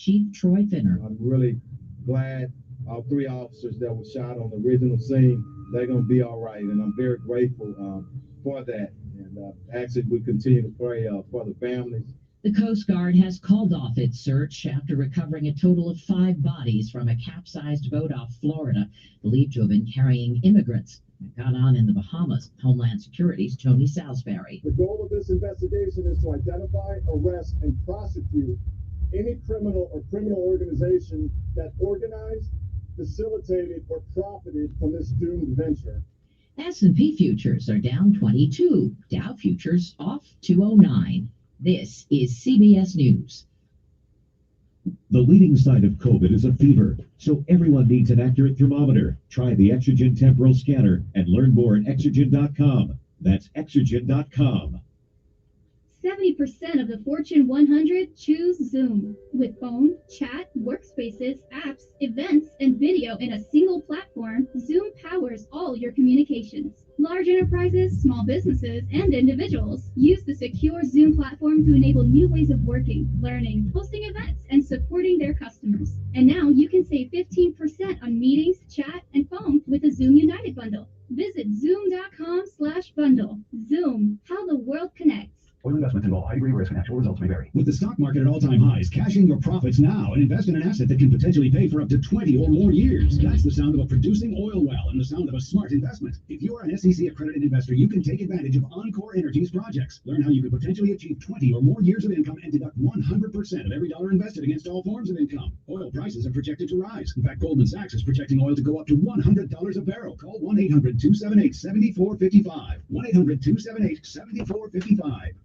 Chief Troy Finner. I'm really glad our 3 officers that were shot on the original scene, they're going to be all right, and I'm very grateful for that. And actually, we continue to pray for the families. The Coast Guard has called off its search after recovering a total of 5 bodies from a capsized boat off Florida, believed to have been carrying immigrants. It got on in the Bahamas. Homeland Security's Tony Salisbury. The goal of this investigation is to identify, arrest, and prosecute any criminal or criminal organization that organized, facilitated, or profited from this doomed venture. S&P futures are down 22. Dow futures off 209. This is CBS News. The leading sign of COVID is a fever, so everyone needs an accurate thermometer. Try the Exergen temporal scanner and learn more at Exergen.com. That's Exergen.com. 70% of the Fortune 100 choose Zoom. With phone, chat, workspaces, apps, events, and video in a single platform, Zoom powers all your communications. Large enterprises, small businesses, and individuals use the secure Zoom platform to enable new ways of working, learning, hosting events, and supporting their customers. And now you can save 15% on meetings, chat, and phone with the Zoom United bundle. Visit zoom.com/bundle. Zoom, how the world connects. Oil investments involve high degree of risk and actual results may vary. With the stock market at all-time highs, cash in your profits now and invest in an asset that can potentially pay for up to 20 or more years. That's the sound of a producing oil well and the sound of a smart investment. If you are an SEC-accredited investor, you can take advantage of Encore Energy's projects. Learn how you could potentially achieve 20 or more years of income and deduct 100% of every dollar invested against all forms of income. Oil prices are projected to rise. In fact, Goldman Sachs is projecting oil to go up to $100 a barrel. Call 1-800-278-7455. 1-800-278-7455.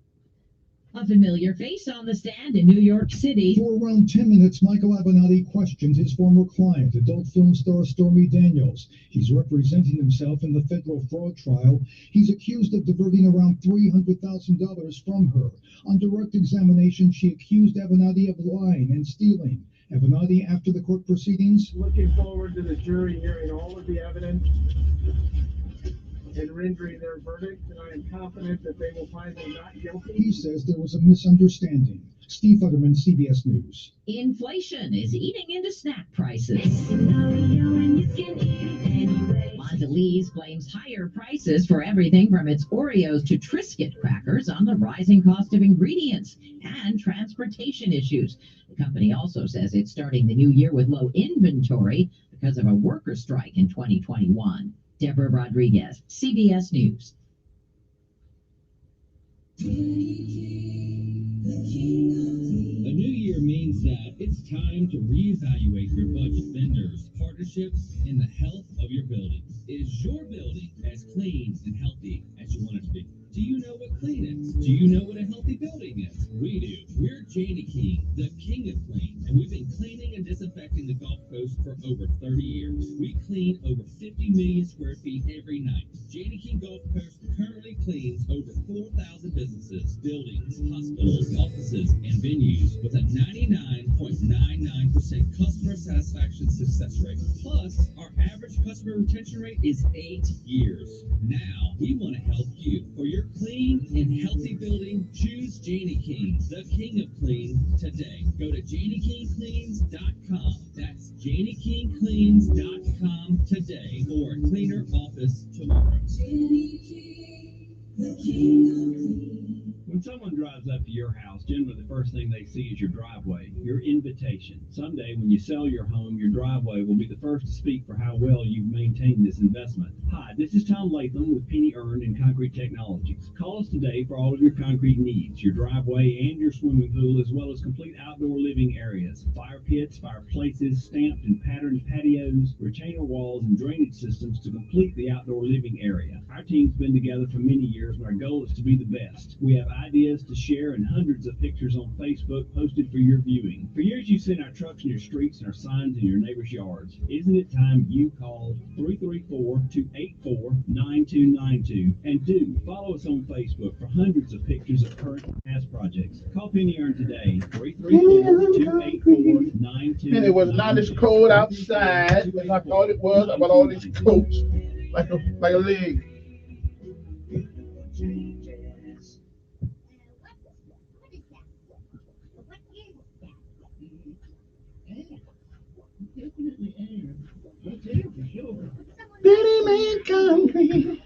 A familiar face on the stand in New York City. For around 10 minutes, Michael Avenatti questioned his former client, adult film star Stormy Daniels. He's representing himself in the federal fraud trial. He's accused of diverting around $300,000 from her. On direct examination, she accused Avenatti of lying and stealing. Avenatti, after the court proceedings, Looking forward to the jury hearing all of the evidence and rendering their verdict, and I am confident that they will find me not guilty. he says there was a misunderstanding. Steve Futterman, CBS News. Inflation is eating into snack prices. Mondelez blames higher prices for everything from its Oreos to Triscuit crackers on the rising cost of ingredients and transportation issues. The company also says it's starting the new year with low inventory because of a worker strike in 2021. Deborah Rodriguez, CBS News. A new year means that it's time to reevaluate your budget, vendors, partnerships, and the health of your building. Is your building as clean and healthy as you want it to be? Do you know what clean is? Do you know what a healthy building is? We do. We're Janie King, the king of clean, and we've been cleaning and disinfecting the Gulf Coast for over 30 years. We clean over 50 million square feet every night. Janie King Gulf Coast currently cleans over 4,000 businesses, buildings, hospitals, offices, and venues with a 99.99% customer satisfaction success rate. Plus, our average customer retention rate is 8 years. Now, we want to help you. For your clean and healthy building, choose Janie King, the king of clean, today. Go to JanieKingCleans.com. That's JanieKingCleans.com today for a cleaner office tomorrow. Janie King, the king of clean. When someone drives up to your house, generally the first thing they see is your driveway, your invitation. Someday when you sell your home, your driveway will be the first to speak for how well you've maintained this investment. Hi, this is Tom Latham with Penny Earned and Concrete Technologies. Call us today for all of your concrete needs, your driveway and your swimming pool, as well as complete outdoor living areas, fire pits, fireplaces, stamped and patterned patios, retainer walls, and drainage systems to complete the outdoor living area. Our team's been together for many years, and our goal is to be the best. We have ideas to share and hundreds of pictures on Facebook posted for your viewing. For years you've seen our trucks in your streets and our signs in your neighbors' yards. Isn't it time you called 334-284-9292? And do follow us on Facebook for hundreds of pictures of current and past projects. Call Penny Earned today, 334-284-9292. And it was not as cold outside as I thought it was. I got all these coats like a leg. Benny Man Country.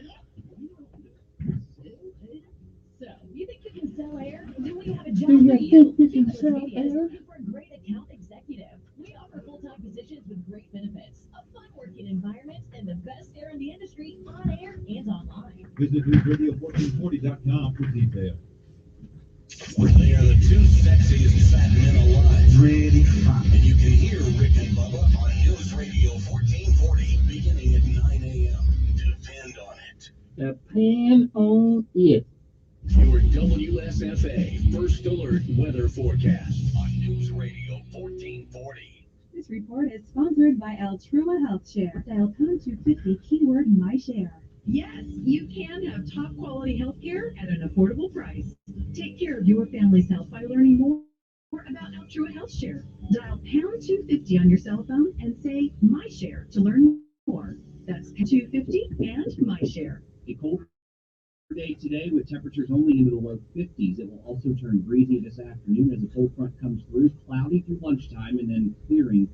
So, you think you can sell air? Then we have a Do job you for think you. you can Kickboard sell Media is air? looking for a great account executive. We offer full-time positions with great benefits, a fun working environment, and the best air in the industry on air and online. Visit newsradio1440.com for details. They are the two sexiest fat men alive. Really fun. And you can hear Rick and Bubba on News Radio 1440, beginning at 9 a.m. Depend on it. Depend on it. Your WSFA First Alert Weather Forecast on News Radio 1440. This report is sponsored by Altrua HealthShare. Dial pound 250 keyword MyShare. Yes, you can have top quality health care at an affordable price. Take care of your family's health by learning more about Altrua HealthShare. Dial pound 250 on your cell phone and say MyShare to learn more. That's pound 250 and MyShare. A colder day today with temperatures only into the low 50s. It will also turn breezy this afternoon as a cold front comes through, cloudy through lunchtime and then clearing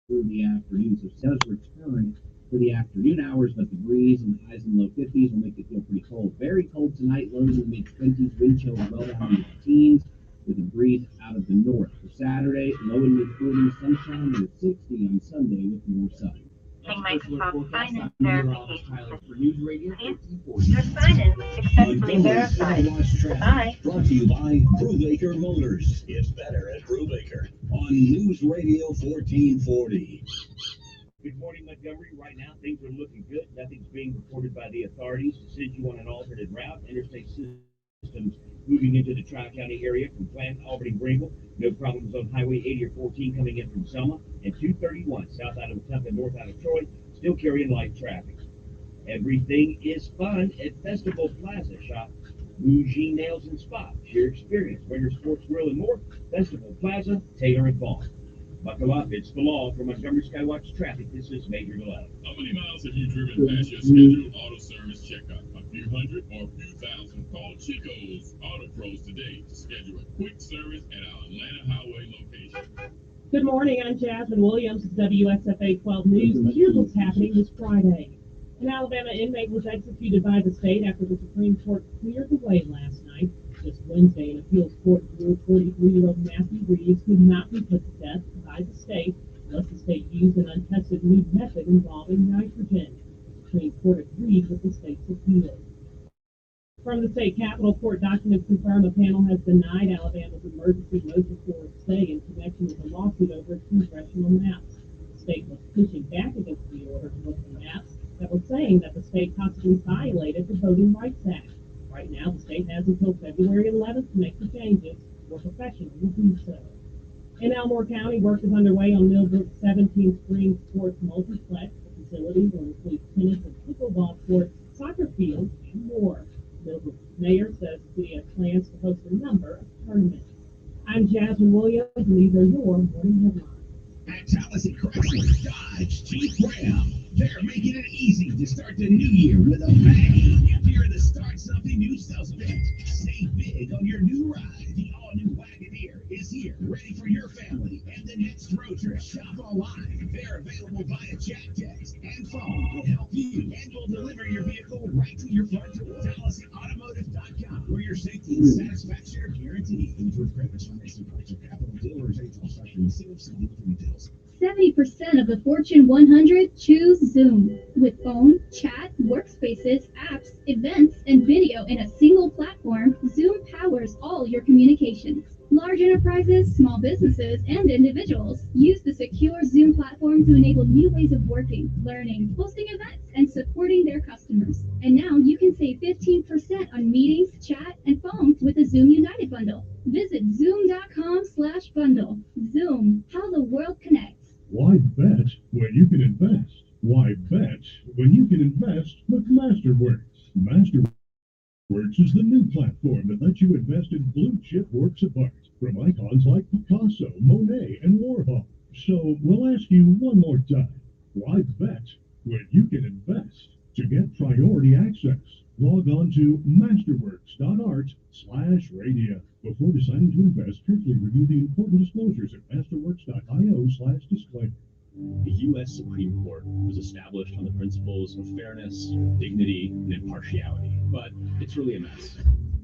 through the afternoon. So it does return for the afternoon hours, but the breeze and highs in the low 50s will make it feel pretty cold. Very cold tonight, lows in the mid-20s, wind chill well down in the teens with a breeze out of the north. For Saturday, low and mid-40s, sunshine, and 60 on Sunday with more sun. Microsoft Finance verification For News Radio Please, 1440. your sign-in was successfully verified. Goodbye. Brought to you by Brubaker Motors. It's better at Brubaker on News Radio 1440. Good morning, Montgomery. Right now, things are looking good. Nothing's being reported by the authorities to send you on an alternate route. Interstate systems moving into the Tri-County area from Plant, Albany, Greenville. No problems on Highway 80 or 14 coming in from Selma. And 231 south out of Wetumpka, north out of Troy, still carrying light traffic. Everything is fun at Festival Plaza. Shop Bougie Nails and Spa. Share experience. Winter Sports Grill and more. Festival Plaza, Taylor and Vaughn. Buckle up, it's the law. For Montgomery Skywatch Traffic, this is Major Delay. How many miles have you driven past your scheduled auto service checkup? A few hundred or a few thousand? Call Chico's Auto Pros today to schedule a quick service at our Atlanta Highway location. Good morning, I'm Jasmine Williams with WSFA 12 News, and here's what's happening this Friday. An Alabama inmate was executed by the state after the Supreme Court cleared the way last night. Just Wednesday, an appeals court ruled 43-year-old Matthew Reeves could not be put to death by the state unless the state used an untested new method involving nitrogen. The Supreme Court agreed with the state's appeal. From the state capitol, court documents confirm a panel has denied Alabama's emergency motion for a stay in connection with a lawsuit over its congressional maps. The state was pushing back against the order to look at the maps that was saying that the state possibly violated the Voting Rights Act. Right now, the state has until February 11th to make the changes, or professionals will do so. In Elmore County, work is underway on Millbrook's 17 Springs Sports Multiplex. The facility will include tennis and pickleball courts, soccer fields, and more. Millbrook's mayor says the city has plans to host a number of tournaments. I'm Jasmine Williams, and these are your morning headlines. At Tallahassee Chrysler, Dodge, Jeep, Ram, they're making it easy to start the new year with a bang. If you're the Start Something New sales event, save big on your new ride. The all-new Wagoneer is here, ready for your family and the next road trip. Shop online. They're available via chat, text, and phone. We'll help you, and we'll deliver your vehicle right to your front door. TallahasseeAutomotive.com, where your safety and satisfaction are guaranteed. Enjoy credits on Chrysler Capital Dealers, April starting 6 details. 70% of the Fortune 100 choose Zoom. With phone, chat, workspaces, apps, events, and video in a single platform, Zoom powers all your communications. Large enterprises, small businesses, and individuals use the secure Zoom platform to enable new ways of working, learning, hosting events, and supporting their customers. And now you can save 15% on meetings, chat, and phone with the Zoom United bundle. Visit zoom.com/bundle. Zoom, how the world connects. Why bet when you can invest? Why bet when you can invest with Masterworks? Masterworks is the new platform that lets you invest in blue-chip works of art from icons like Picasso, Monet, and Warhol. So we'll ask you one more time. Why bet when you can invest? To get priority access, log on to masterworks.art/radio. Before deciding to invest, carefully review the important disclosures at masterworks.io/disclaimer. The U.S. Supreme Court was established on the principles of fairness, dignity, and impartiality, but it's really a mess.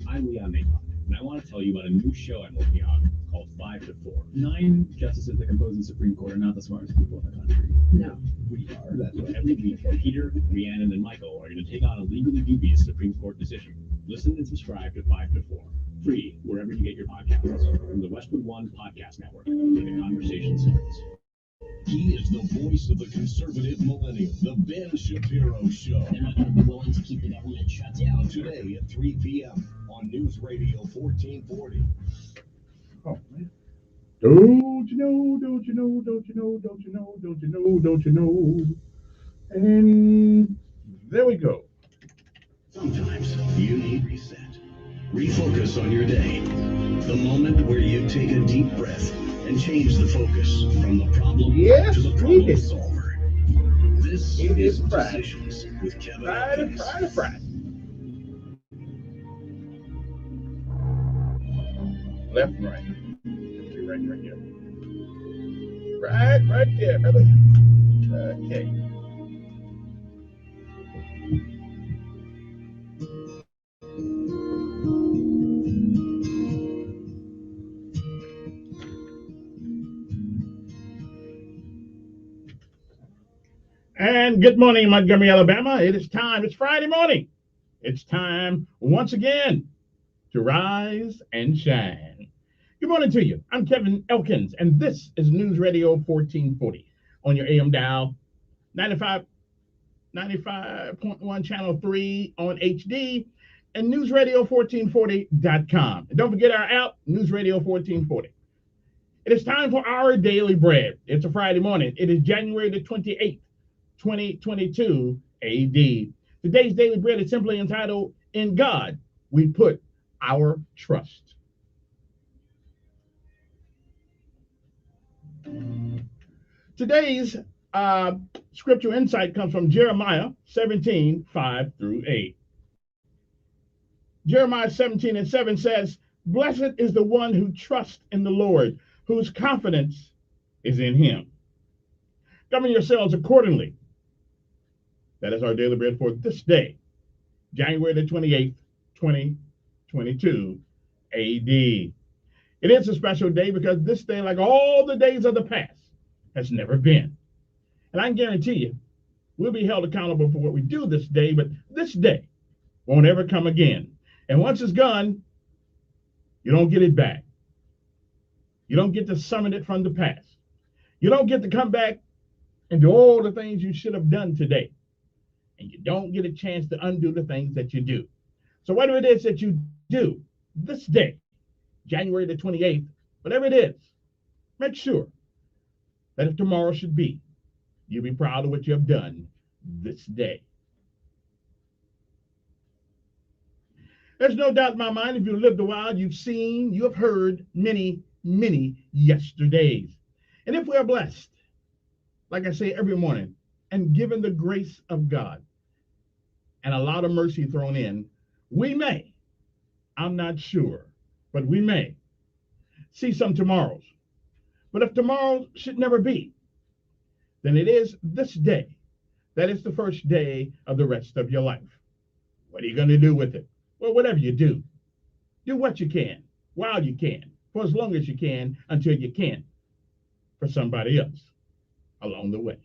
I'm Leon Naycock, and I want to tell you about a new show I'm working on called 5 to 4. 9 justices that compose the Supreme Court are not the smartest people in the country. No. We are. That's right. Every week, Peter, Rhiannon, and Michael are going to take on a legally dubious Supreme Court decision. Listen and subscribe to 5 to 4. Free wherever you get your podcasts. From the Westwood One Podcast Network, where the conversation starts. He is the voice of the conservative millennial, the Ben Shapiro Show. They're not going to be willing to keep the government shut down. Today at 3 p.m. on News Radio 1440. Oh, man. Don't you know, don't you know, don't you know, don't you know, don't you know, don't you know. And there we go. Sometimes you need reset. Refocus on your day. The moment where you take a deep breath and change the focus from the problem to the problem solver. This is Decisions with Kevin Elkins. Friday. Left and right. Right here. Right there, brother. Okay. And good morning, Montgomery, Alabama. It is time. It's Friday morning. It's time once again to rise and shine. Good morning to you. I'm Kevin Elkins, and this is News Radio 1440 on your AM dial, 95.1 Channel 3 on HD, and newsradio1440.com. And don't forget our app, News Radio 1440. It is time for our daily bread. It's a Friday morning. It is January the 28th, 2022 AD. Today's daily bread is simply entitled, In God We Put Our Trust. Today's scripture insight comes from Jeremiah 17, 5 through 8. Jeremiah 17:7 says, Blessed is the one who trusts in the Lord, whose confidence is in him. Govern yourselves accordingly. That is our daily bread for this day, January the 28th, 2022 AD. It is a special day because this day, like all the days of the past, has never been. And I can guarantee you, we'll be held accountable for what we do this day, but this day won't ever come again. And once it's gone, you don't get it back. You don't get to summon it from the past. You don't get to come back and do all the things you should have done today. And you don't get a chance to undo the things that you do. So whatever it is that you do this day, January the 28th, whatever it is, make sure that if tomorrow should be, you'll be proud of what you have done this day. There's no doubt in my mind, if you've lived a while, you have heard many, many yesterdays. And if we are blessed, like I say every morning, and given the grace of God and a lot of mercy thrown in, we may, I'm not sure, but we may see some tomorrows. But if tomorrow should never be, then it is this day that is the first day of the rest of your life. What are you going to do with it? Well, whatever you do what you can, while you can, for as long as you can, until you can't, for somebody else along the way.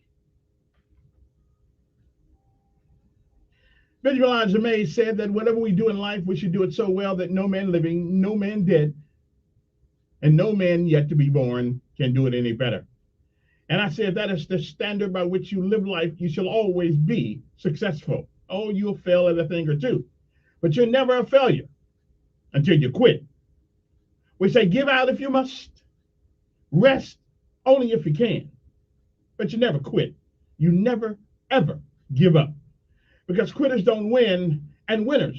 Bishop Elijah May said that whatever we do in life, we should do it so well that no man living, no man dead, and no man yet to be born can do it any better. And I said that is the standard by which you live life. You shall always be successful. Oh, you'll fail at a thing or two, but you're never a failure until you quit. We say give out if you must, rest only if you can, but you never quit. You never, ever give up. Because quitters don't win, and winners,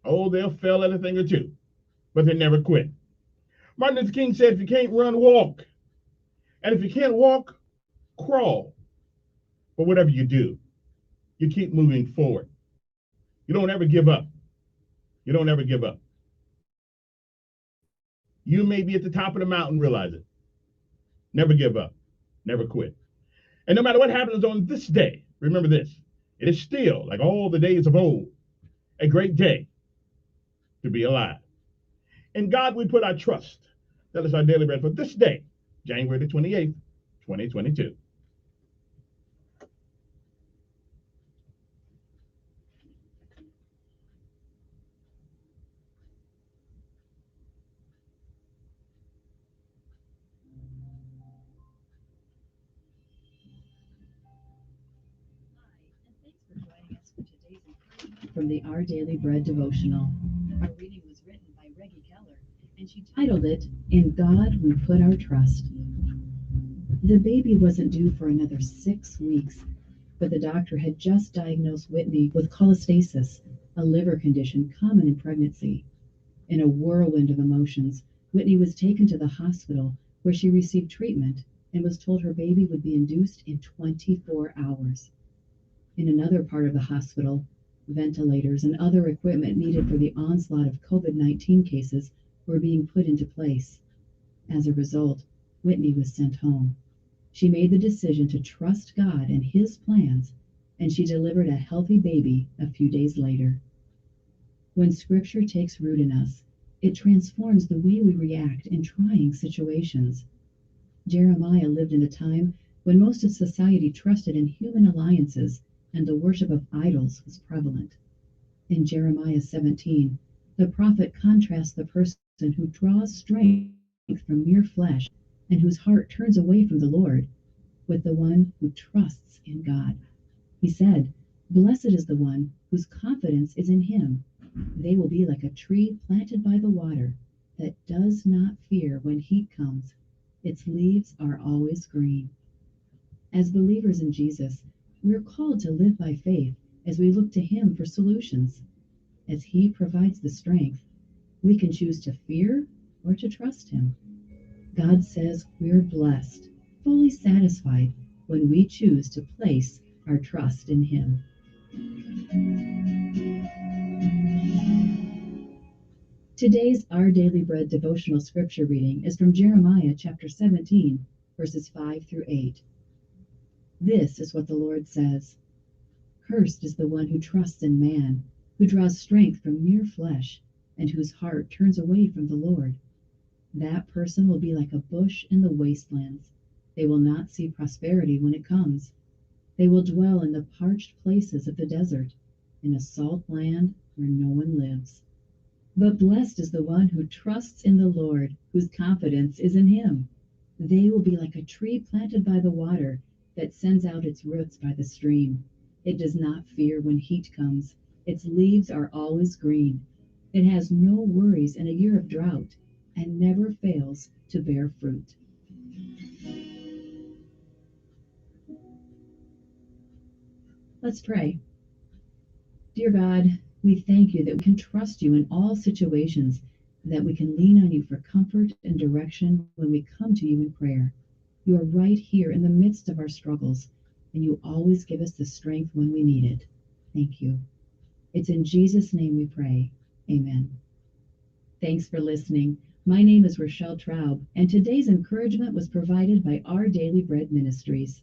oh, they'll fail at a thing or two, but they never quit. Martin Luther King said, if you can't run, walk. And if you can't walk, crawl. But whatever you do, you keep moving forward. You don't ever give up. You don't ever give up. You may be at the top of the mountain, realize it. Never give up. Never quit. And no matter what happens on this day, remember this, it is still, like all the days of old, a great day to be alive. In God we put our trust. That is our daily bread for this day, January the 28th, 2022. From the Our Daily Bread devotional. Our reading was written by Reggie Keller, and she titled it, In God We Put Our Trust. The baby wasn't due for another 6 weeks, but the doctor had just diagnosed Whitney with cholestasis, a liver condition common in pregnancy. In a whirlwind of emotions, Whitney was taken to the hospital where she received treatment and was told her baby would be induced in 24 hours. In another part of the hospital, ventilators and other equipment needed for the onslaught of COVID-19 cases were being put into place. As a result, Whitney was sent home. She made the decision to trust God and His plans, and she delivered a healthy baby a few days later. When Scripture takes root in us, it transforms the way we react in trying situations. Jeremiah lived in a time when most of society trusted in human alliances and the worship of idols was prevalent. In Jeremiah 17, the prophet contrasts the person who draws strength from mere flesh and whose heart turns away from the Lord with the one who trusts in God. He said, "Blessed is the one whose confidence is in Him. They will be like a tree planted by the water that does not fear when heat comes. Its leaves are always green." As believers in Jesus, we're called to live by faith as we look to Him for solutions. As He provides the strength, we can choose to fear or to trust Him. God says we're blessed, fully satisfied when we choose to place our trust in Him. Today's Our Daily Bread devotional scripture reading is from Jeremiah chapter 17, verses 5 through 8. This is what the Lord says. Cursed is the one who trusts in man, who draws strength from mere flesh, and whose heart turns away from the Lord. That person will be like a bush in the wastelands. They will not see prosperity when it comes. They will dwell in the parched places of the desert, in a salt land where no one lives. But blessed is the one who trusts in the Lord, whose confidence is in Him. They will be like a tree planted by the water that sends out its roots by the stream. It does not fear when heat comes. Its leaves are always green. It has no worries in a year of drought and never fails to bear fruit. Let's pray. Dear God, we thank You that we can trust You in all situations, that we can lean on You for comfort and direction when we come to You in prayer. You are right here in the midst of our struggles, and You always give us the strength when we need it. Thank You. It's in Jesus' name we pray. Amen. Thanks for listening. My name is Rochelle Traub, and today's encouragement was provided by Our Daily Bread Ministries.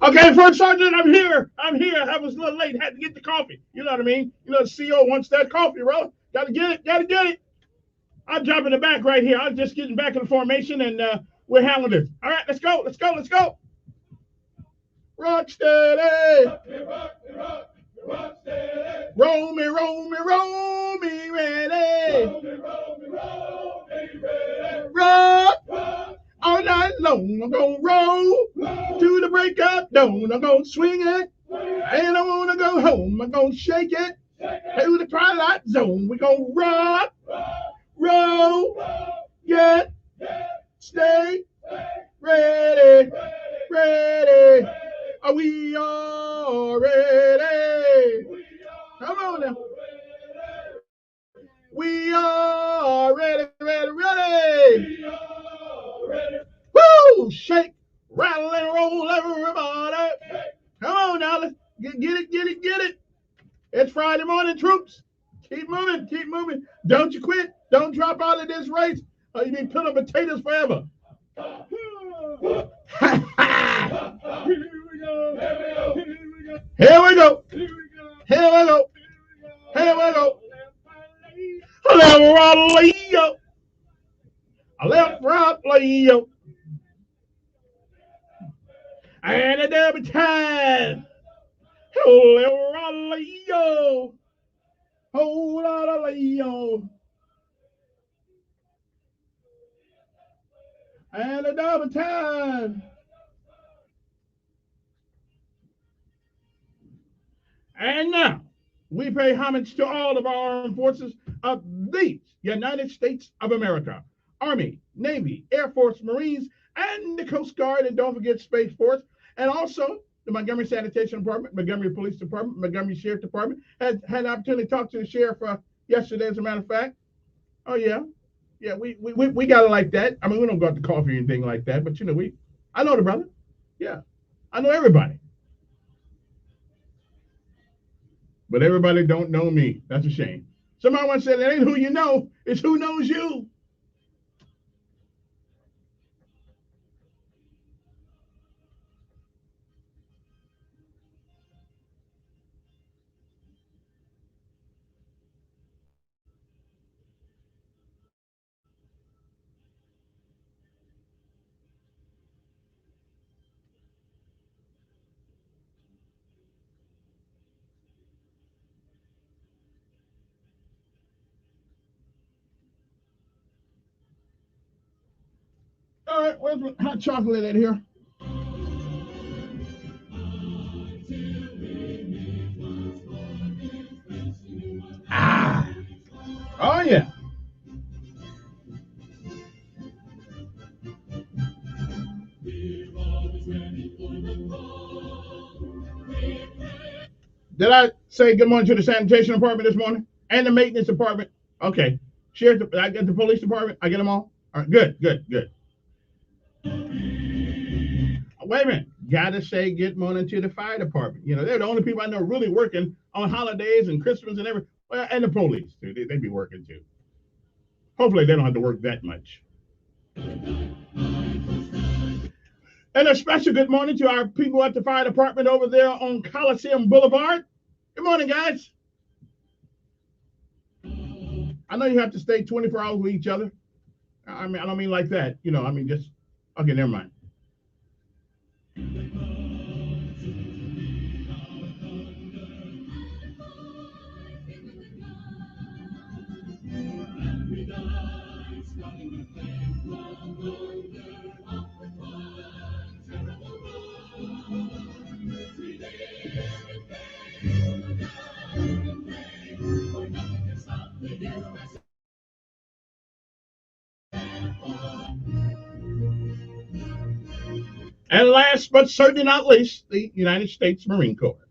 Okay, First Sergeant, I'm here. I was a little late. Had to get the coffee. You know what I mean? You know, the CO wants that coffee, bro. Gotta get it. I'll jump in the back right here. I'm just getting back in the formation, and we're handling this. All right, let's go. Rock steady. Rock steady. Roll me, ready. Roll me, ready. Rock. All night long, I'm gonna roll to the break of dawn. I'm gonna swing it, and I wanna go home. I'm gonna shake it to the twilight zone. We're gonna rock roll, get, stay, ready, ready. Are we all ready? Come on now. We are ready, ready, ready. Woo! Shake, rattle, and roll, everybody. Come on now. Let's get it, get it, get it. It's Friday morning, troops. Keep moving, keep moving. Don't you quit. Don't drop out of this race, or you be peeling potatoes forever. Here we go. Here we go. Here we go. Here we go. Left, right, Leo. Left, right, Leo. And a double time. Left, right, Leo. Whole lot of Leo. And a double time. And now, we pay homage to all of our armed forces of the United States of America. Army, Navy, Air Force, Marines, and the Coast Guard, and don't forget Space Force, and also the Montgomery Sanitation Department, Montgomery Police Department, Montgomery Sheriff Department. Had an opportunity to talk to the sheriff yesterday, as a matter of fact. Oh, yeah. Yeah, we got it like that. I mean, we don't go out to coffee or anything like that, but, I know the brother. Yeah, I know everybody. But everybody don't know me. That's a shame. Somebody once said, it ain't who you know, it's who knows you. All right, where's my hot chocolate at here? Ah. Oh, yeah. Did I say good morning to the sanitation department this morning? And the maintenance department? Okay. Sheriff, I get the police department? I get them all? All right, good. Wait a minute. Gotta say good morning to the fire department. They're the only people I know really working on holidays and Christmas and everything. Well, and the police, too. They be working, too. Hopefully, they don't have to work that much. And a special good morning to our people at the fire department over there on Coliseum Boulevard. Good morning, guys. I know you have to stay 24 hours with each other. I don't mean like that. Just, okay, never mind. And last but certainly not least, the United States Marine Corps.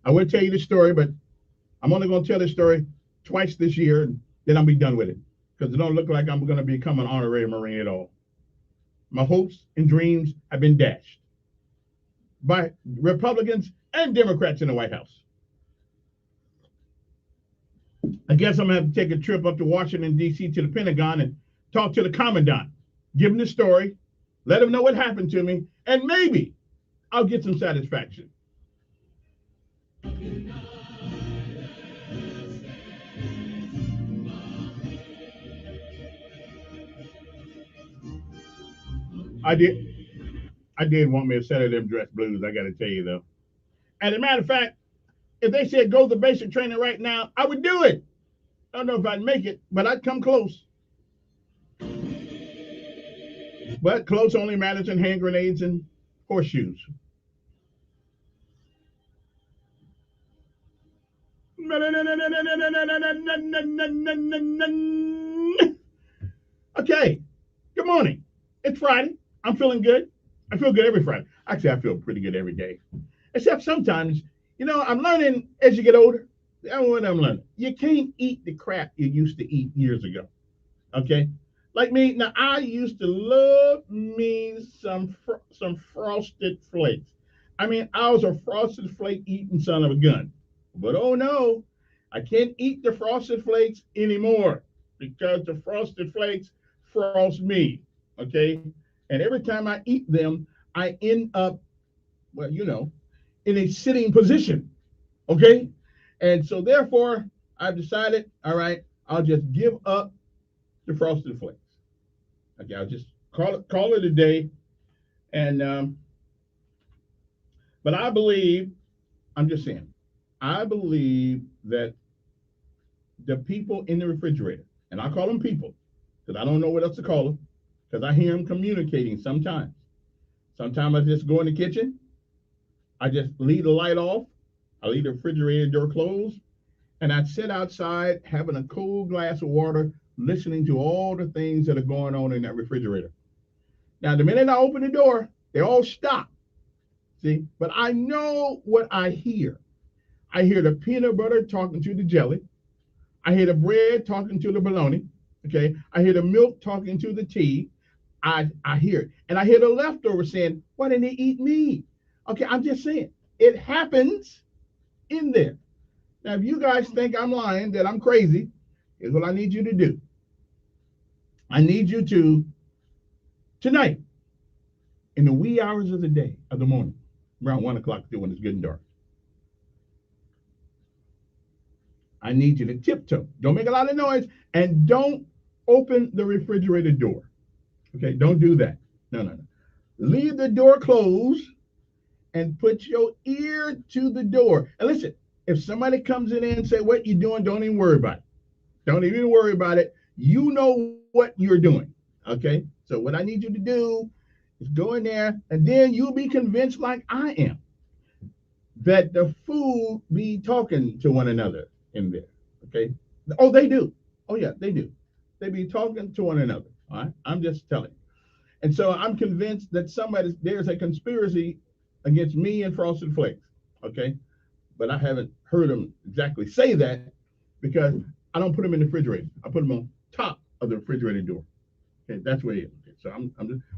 I will tell you the story, but I'm only going to tell this story twice this year, and then I'll be done with it, because it don't look like I'm going to become an honorary Marine at all. My hopes and dreams have been dashed by Republicans and Democrats in the White House. I guess I'm going to have to take a trip up to Washington, D.C. to the Pentagon and talk to the commandant, give him the story, let him know what happened to me, and maybe I'll get some satisfaction. I did want me a set of them dress blues, I got to tell you, though. As a matter of fact, if they said go to the basic training right now, I would do it. I don't know if I'd make it, but I'd come close. But close only matters in hand grenades and horseshoes. Okay, good morning. It's Friday. I'm feeling good. I feel good every Friday. Actually, I feel pretty good every day. Except sometimes, I'm learning as you get older. That's what I'm learning. You can't eat the crap you used to eat years ago. Okay? Like me, now I used to love me some frosted flakes. I mean, I was a frosted flake eating son of a gun. But oh no, I can't eat the frosted flakes anymore because the frosted flakes frost me. Okay? And every time I eat them, I end up, well, in a sitting position. Okay? And so therefore, I've decided, all right, I'll just give up the frosted flakes. Okay, I'll just call it a day. And but I believe, I'm just saying, I believe that the people in the refrigerator, and I call them people, because I don't know what else to call them, because I hear them communicating sometimes. Sometimes I just go in the kitchen, I just leave the light off, I leave the refrigerator door closed, and I sit outside having a cool glass of water, listening to all the things that are going on in that refrigerator. Now, the minute I open the door, they all stop. See, but I know what I hear. I hear the peanut butter talking to the jelly. I hear the bread talking to the bologna. Okay. I hear the milk talking to the tea. I hear it. And I hear the leftovers saying, why didn't they eat me? Okay. I'm just saying it happens in there. Now, if you guys think I'm lying, that I'm crazy, here's what I need you to do. I need you to, tonight, in the wee hours of the day, of the morning, around 1 o'clock, when it's getting dark, I need you to tiptoe. Don't make a lot of noise, and don't open the refrigerator door. Okay, don't do that. No. Leave the door closed and put your ear to the door. And listen, if somebody comes in and say, what you doing, don't even worry about it. Don't even worry about it. You know what you're doing. Okay, so what I need you to do is go in there, and then you'll be convinced, like I am, that the food be talking to one another in there. Okay. Oh, they do. Oh, yeah, they do. They be talking to one another. All right. I'm just telling you. And so I'm convinced that there's a conspiracy against me and Frosted Flakes. Okay. But I haven't heard them exactly say that because I don't put them in the refrigerator. I put them on top of the refrigerator door. Okay. That's where it is. Okay. So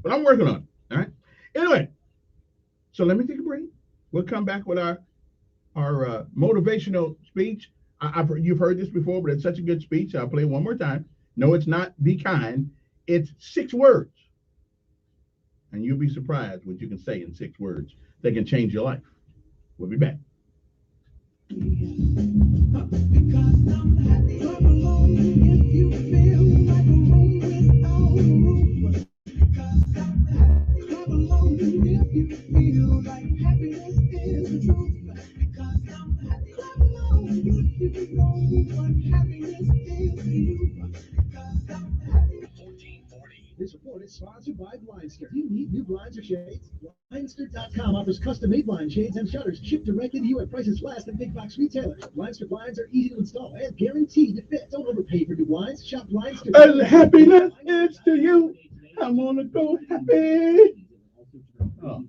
but I'm working on it. All right. Anyway, so let me take a break. We'll come back with our motivational speech. You've heard this before, but it's such a good speech. I'll play it one more time. No, it's not be kind. It's 6 words. And you'll be surprised what you can say in 6 words. They can change your life. We'll be back. This report is sponsored by Blindster. Do you need new blinds or shades? Blindster.com offers custom-made blind shades and shutters shipped directly to you at prices less than big box retailers. Blindster blinds are easy to install and guaranteed to fit. Don't overpay for new blinds. Shop Blindster. And happiness is to you. I'm gonna go happy. Oh.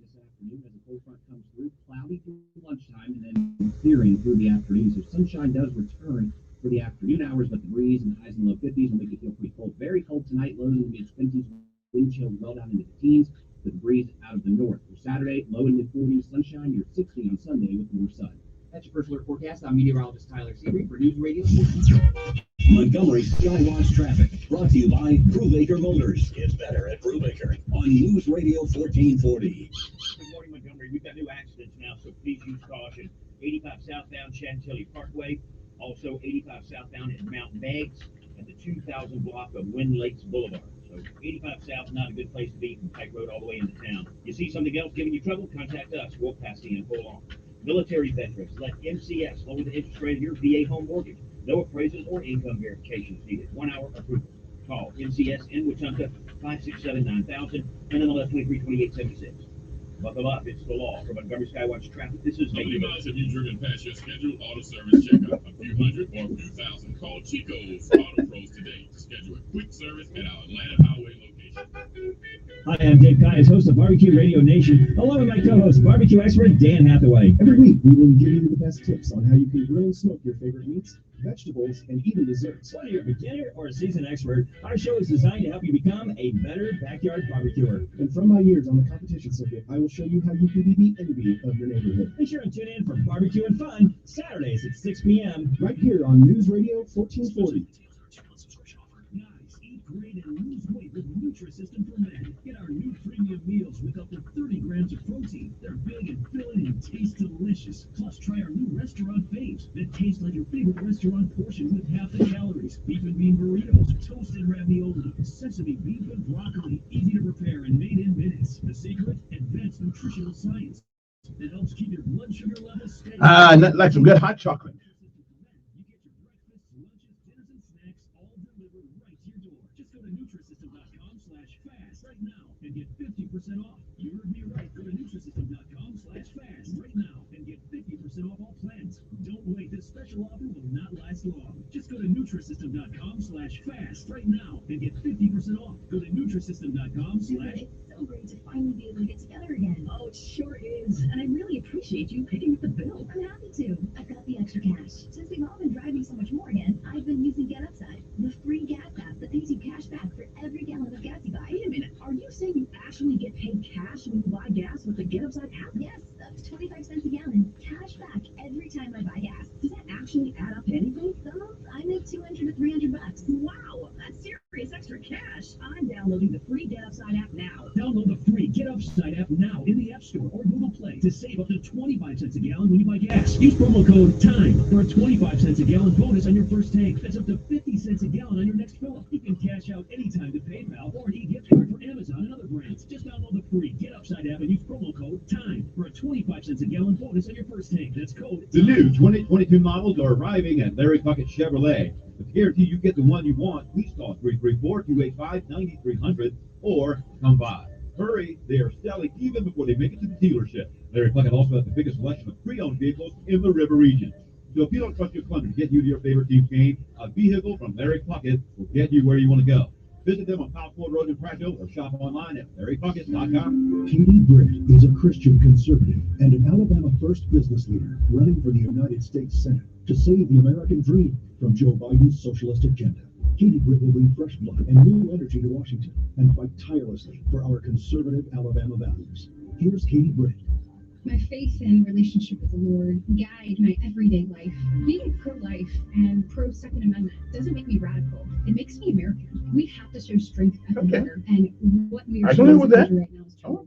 Cloudy through lunchtime and then clearing through the afternoon. So sunshine does return for the afternoon hours, but the breeze and highs in the low 50s will make it feel pretty cold. Very cold tonight, lows in the mid-20s, wind chill well down into the teens, with the breeze out of the north. For Saturday, low in mid-40s, sunshine, near 60 on Sunday with more sun. That's your first alert forecast. I'm meteorologist Tyler Seabury for News Radio. Montgomery Skywatch traffic brought to you by Brubaker Motors. It's better at Brubaker. On News Radio 1440. Good morning, Montgomery. We've got new accidents now, so please use caution. 85 southbound Chantilly Parkway. Also 85 southbound at Mount Meigs at the 2000 block of Wind Lakes Boulevard. So 85 south, not a good place to be from Pike Road all the way into town. You see something else giving you trouble? Contact us. We'll pass the info on. Military veterans, let MCS lower the interest rate of your VA home mortgage. No appraisals or income verifications needed. 1-hour approval. Call MCS in Wetumpka 567-9000 and NMLS 232876. Buckle up, it's the law. For Montgomery Skywatch traffic, this is How many miles have you driven past your scheduled auto service checkup? A few hundred or a few thousand? Call Chico's Auto Pros today to schedule schedule a quick service at our Atlanta Highway location. Hi, I'm Dave Kias, host of Barbecue Radio Nation, along with my co-host, barbecue expert Dan Hathaway. Every week, we will give you the best tips on how you can grill and smoke your favorite meats, vegetables, and even desserts. Whether you're a beginner or a seasoned expert, our show is designed to help you become a better backyard barbecuer. And from my years on the competition circuit, I will show you how you can be the envy of your neighborhood. Be sure and tune in for Barbecue and Fun, Saturdays at 6 p.m. right here on News Radio 1440. Great and lose weight with Nutrisystem for Men. Get our new premium meals with up to 30 grams of protein. They're big and filling and taste delicious. Plus, try our new restaurant faves that taste like your favorite restaurant portion with half the calories. Beef and bean burritos, toasted ravioli, sesame beef and broccoli. Easy to prepare and made in minutes. The secret? Advanced nutritional science that helps keep your blood sugar levels steady. Nothing like some good hot chocolate. Nutrisystem.com/fast right now and get 50% off. You heard me right. Go to Nutrisystem.com/fast right now and get 50% off all plans. Don't wait. This special offer will not last long. Just go to Nutrisystem.com/fast right now and get 50% off. Go to Nutrisystem.com/. So great to finally be able to get together again. Oh, it sure is. And I really appreciate you picking up the bill. I'm happy to. I've got the extra cash. Since we've all been driving so much more again, I've been using Get Upside, the free gas app that pays you cash back for every gallon of gas you buy. Wait a minute. Are you saying you actually get paid cash when you buy gas with the Get Upside app? Yes, up to 25 cents a gallon. Cash back every time I buy gas. Does that actually add up to anything? Some months I make $200 to $300. Wow, that's serious extra cash. I'm downloading the free Get Upside app now. Download the free Get Upside app now in the App Store or Google Play to save up to 25 cents a gallon when you buy gas. Use promo code TIME for a 25 cents a gallon bonus on your first tank. That's up to 50 cents a gallon on your next fill. You can cash out anytime to PayPal or an e-gift card for Amazon and other brands. Just download the free Get Upside app and use promo code TIME for a 25 cents a gallon bonus on your first tank. That's code The new 2022 models are arriving at Larry Puckett Chevrolet. To guarantee you get the one you want, please call 334-285-9300 or come by. Hurry, they are selling even before they make it to the dealership. Larry Puckett also has the biggest selection of pre-owned vehicles in the River region. So if you don't trust your Clemson to get you to your favorite team's game, a vehicle from Larry Puckett will get you where you want to go. Visit them on South Ford Road in Prattville or shop online at LarryPuckett.com. Katie Britt is a Christian conservative and an Alabama First business leader running for the United States Senate to save the American dream from Joe Biden's socialist agenda. Katie Britt will bring fresh blood and new energy to Washington and fight tirelessly for our conservative Alabama values. Here's Katie Britt. My faith and relationship with the Lord guide my everyday life. Being pro-life and pro-Second Amendment doesn't make me radical. It makes me American. We have to show strength at the border, and what we are showing right now is true.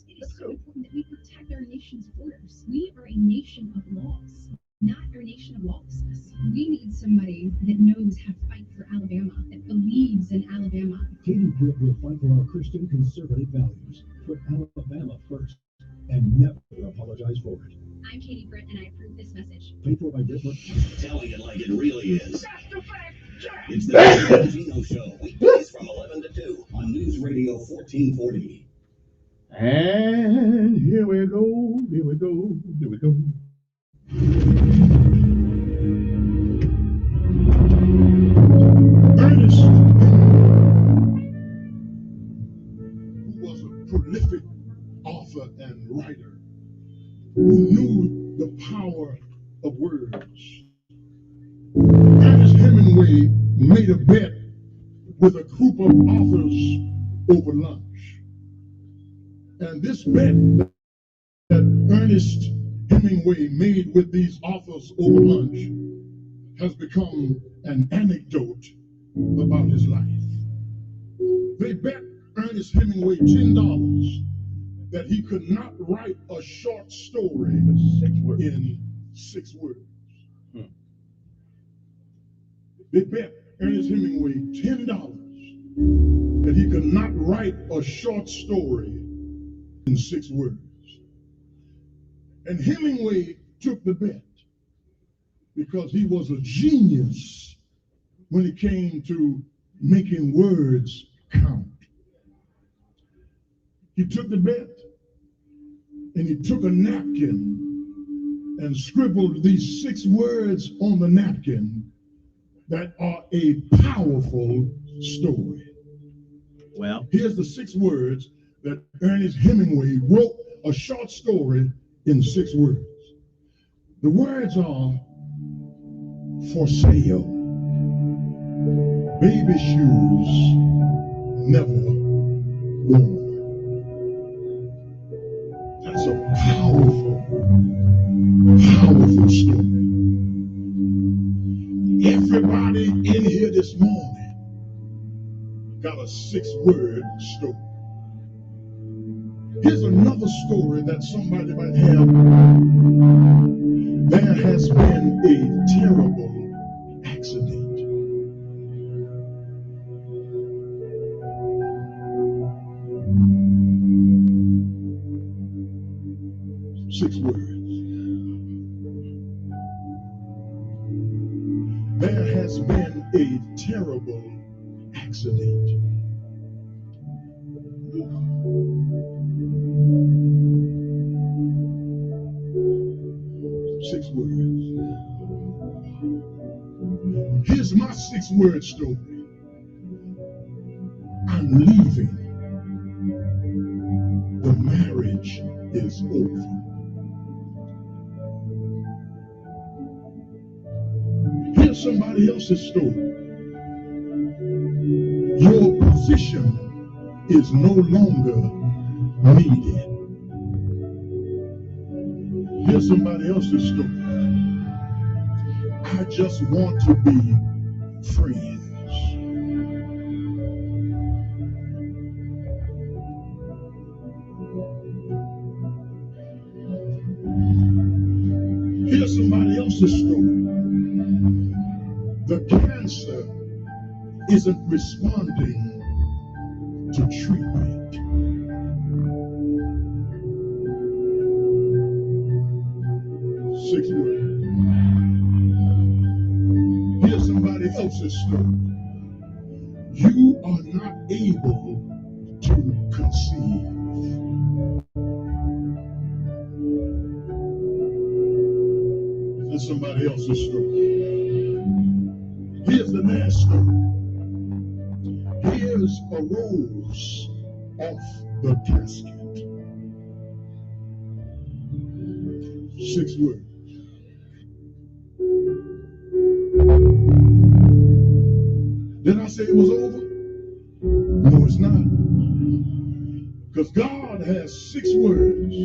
It is so important that we protect our nation's borders. We are a nation of laws, not a nation of lawlessness. We need somebody that knows how to fight for Alabama, that believes in Alabama. Katie Britt will fight for our Christian conservative values, put Alabama first, and never apologize for it. I'm Katie Britt, and I approve this message. Paid for by Britt. Telling it like it really is. It's the Gino Show, weekdays from 11 to 2 on News Radio 1440. And here we go, here we go, here we go. Ernest, who was a prolific author and writer, who knew the power of words. Ernest Hemingway made a bet with a group of authors over lunch. And this bet that Ernest Hemingway made with these authors over lunch has become an anecdote about his life. They bet Ernest Hemingway $10 that he could not write a short story in 6 words. They bet Ernest Hemingway $10 that he could not write a short story in 6 words. And Hemingway took the bet because he was a genius when it came to making words count. He took the bet and he took a napkin and scribbled these 6 words on the napkin that are a powerful story. Well, here's the 6 words that Ernest Hemingway wrote a short story in 6 words. The words are for sale. Baby shoes never worn. That's a powerful, powerful story. Everybody in here this morning got a 6-word story. Here's another story that somebody might have. There has been a terrible accident. Six words. There has been a terrible accident. 6 words. Here's my 6-word story. I'm leaving. The marriage is over. Here's somebody else's story. Your position is no longer needed. Here's somebody else's story. I just want to be friends. Here's somebody else's story. The cancer isn't responding to treatment. Six words. Here's somebody else's story. You are not able to conceive. Here's somebody else's story. Here's the last story. Here's a rose off the casket. 6 words. Did I say it was over? No, it's not. Because God has 6 words.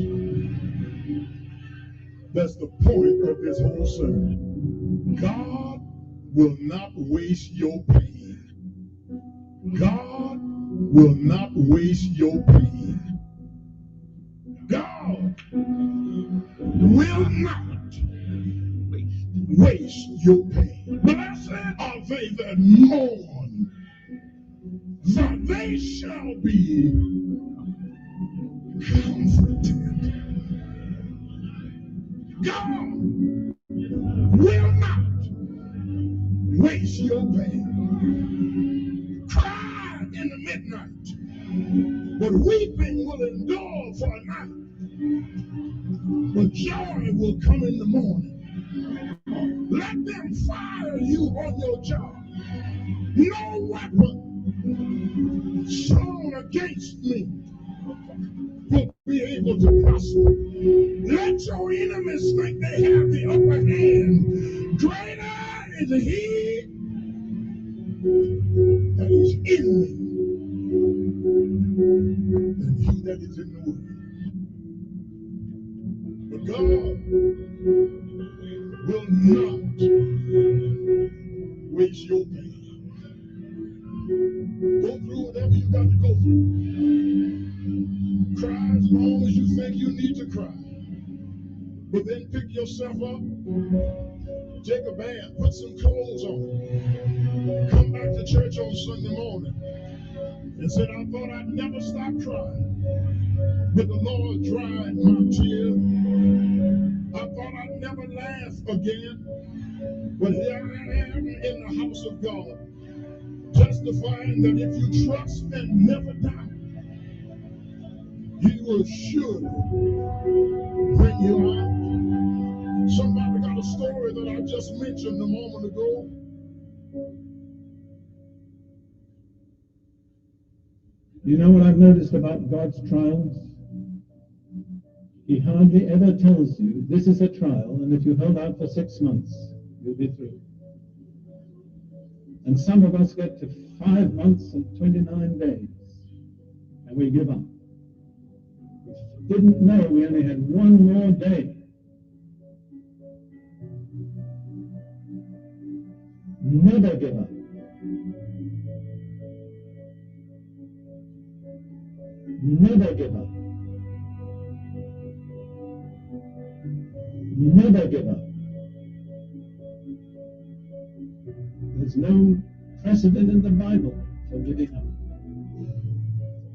That's the point of this whole sermon. God will not waste your pain. God will not waste your pain. God will not waste your pain. Blessed are they that mourn, for they shall be comforted. God will not waste your pain. Cry in the midnight, but weeping will endure for a night. But joy will come in the morning. Let them fire you on your job. No weapon thrown against me will be able to prosper. Let your enemies think they have the upper hand. Greater is he that is in me than he that is in the world. But God will not waste your pain. Go through whatever you got to go through. Cry as long as you think you need to cry. But then pick yourself up, take a bath, put some clothes on, come back to church on Sunday morning, and said, I thought I'd never stop crying, but the Lord dried my tears. I thought I'd never laugh again, but here I am in the house of God, testifying that if you trust and never doubt, he will surely bring you out. Somebody got a story that I just mentioned a moment ago. You know what I've noticed about God's trials? He hardly ever tells you this is a trial, and if you hold out for 6 months, you'll be through. And some of us get to 5 months and 29 days, and we give up. We didn't know we only had one more day. Never give up. Never give up. Never give up. There's no precedent in the Bible for giving up.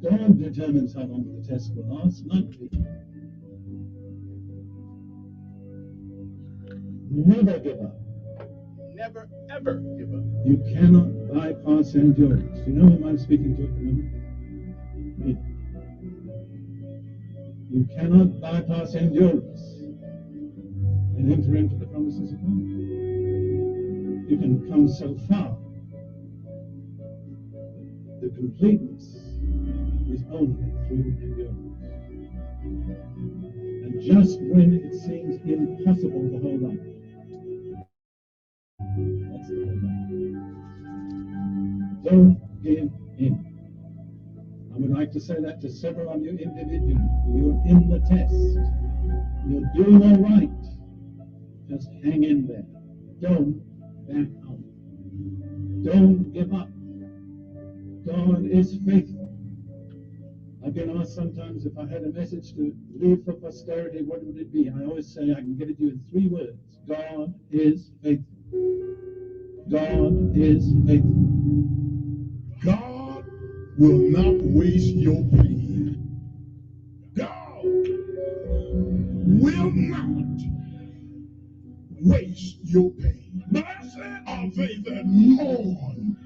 God determines how long the test will last, not we. Never give up. Never, ever give up. You cannot bypass endurance. You know whom I'm speaking to at the moment? Me. You cannot bypass endurance and enter into the promises of God. You can come so far. The completeness is only through endurance. And just when it seems impossible to hold on, that's the hold on. Don't give in. I would like to say that to several of you individually. You're in the test. You're doing all right. Just hang in there. Don't back out. Don't give up. God is faithful. I've been asked sometimes if I had a message to leave for posterity, what would it be? I always say I can get it to you in 3 words. God is faithful. God is faithful. God will not waste your pain. God will not waste your pain. Blessed are they that mourn,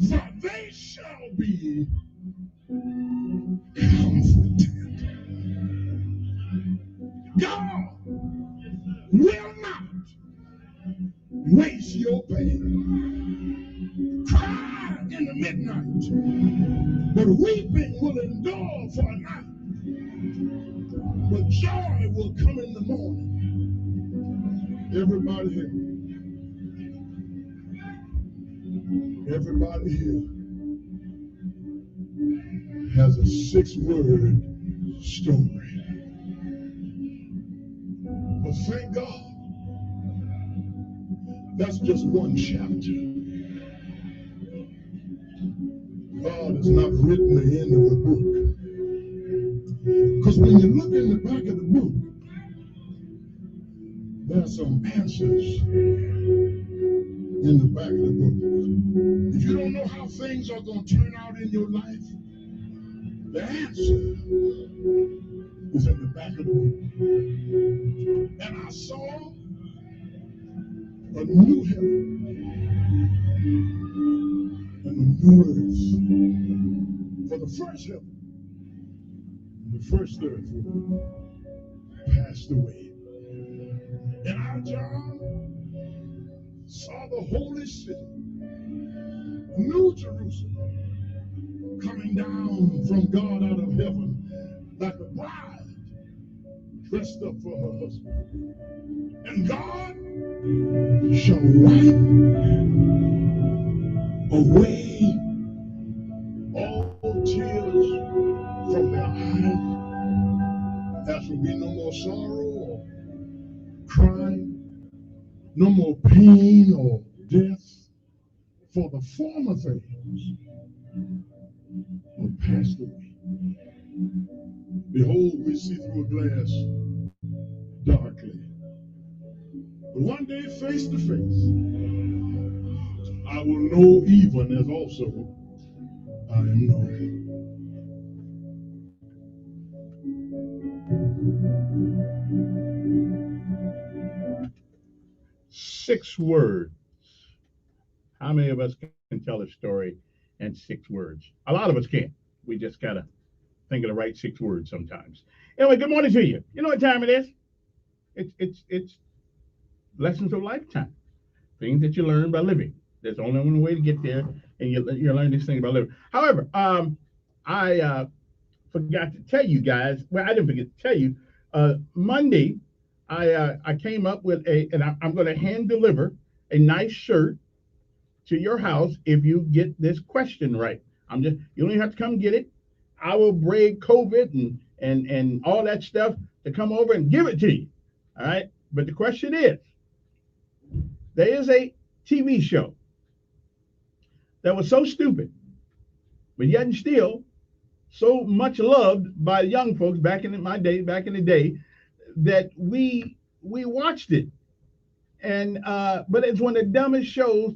for they shall be comforted. God will not waste your pain. Cry in the midnight, but weeping will endure for a night. But joy will come in the morning. Everybody here has a 6-word story. But thank God, that's just one chapter. God has not written the end of the book. Because when you look in the back of the book, there are some answers in the back of the book. If you don't know how things are going to turn out in your life, the answer is in the back of the book. And I saw a new heaven and a new earth. For the first heaven and the first earth passed away. And I, John, saw the holy city, New Jerusalem, coming down from God out of heaven like a bride dressed up for her husband. And God shall wipe away all tears from their eyes. There shall be no more sorrow or crying, no more pain or death, for the former things are passed away. Behold, we see through a glass darkly. But one day, face to face, I will know even as also I am known. Six words. How many of us can tell a story in 6 words? A lot of us can't. We just gotta think of the right 6 words sometimes. Anyway, good morning to you. You know what time it is? It's lessons of lifetime. Things that you learn by living. There's only one way to get there, and you learn these things by living. However, I forgot to tell you guys. Well, I didn't forget to tell you. Monday, I came up with and I'm going to hand deliver a nice shirt to your house if you get this question right. You don't even have to come get it. I will break COVID and all that stuff to come over and give it to you. All right. But the question is, there is a TV show that was so stupid, but yet and still so much loved by young folks back in the day, that we watched it. And but it's one of the dumbest shows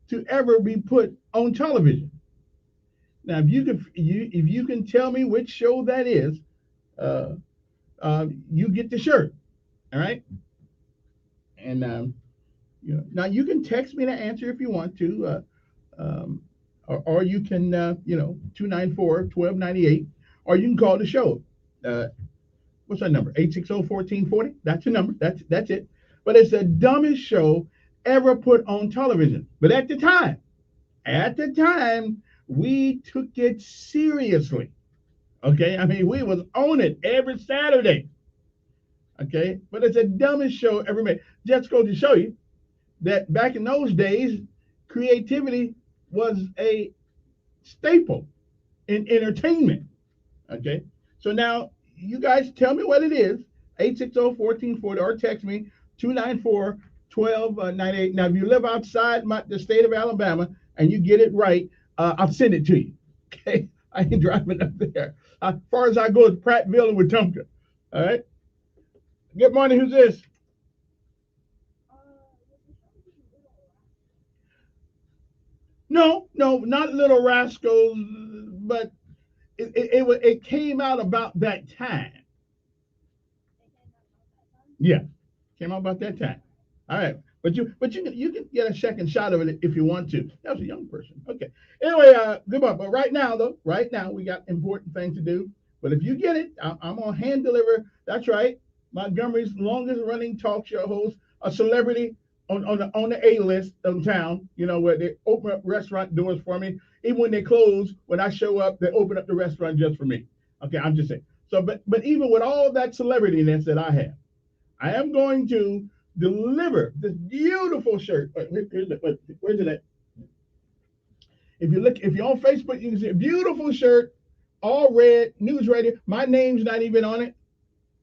to ever be put on television. Now, if you can tell me which show that is, you get the shirt. All right. And now you can text me the answer if you want to, or you can 294-1298, or you can call the show. What's that number? 860-1440. That's the number. That's it. But it's the dumbest show ever put on television. But at the time, we took it seriously. Okay, I mean, we was on it every Saturday. Okay, but it's the dumbest show ever made. Just go to show you that back in those days, creativity was a staple in entertainment. Okay, so now you guys tell me what it is. 860-1440, or text me 294-1298. Now, if you live outside the state of Alabama and you get it right, I'll send it to you. Okay, I ain't driving up there. As far as I go, it's Prattville and Wetumpka. All right. Good morning. Who's this? No, not Little Rascals, but it came out about that time. Yeah, came out about that time. All right, but you can get a second shot of it if you want to. That was a young person. Okay. Anyway, good one. But right now we got important things to do. But if you get it, I'm gonna hand deliver. That's right, Montgomery's longest running talk show host, a celebrity on the A list of town. You know, where they open up restaurant doors for me. Even when they close, when I show up, they open up the restaurant just for me. Okay, I'm just saying. So, but even with all that celebrityness that I have, I am going to deliver this beautiful shirt. Where's it at? If you're on Facebook, you can see a beautiful shirt, all red, news radio. My name's not even on it.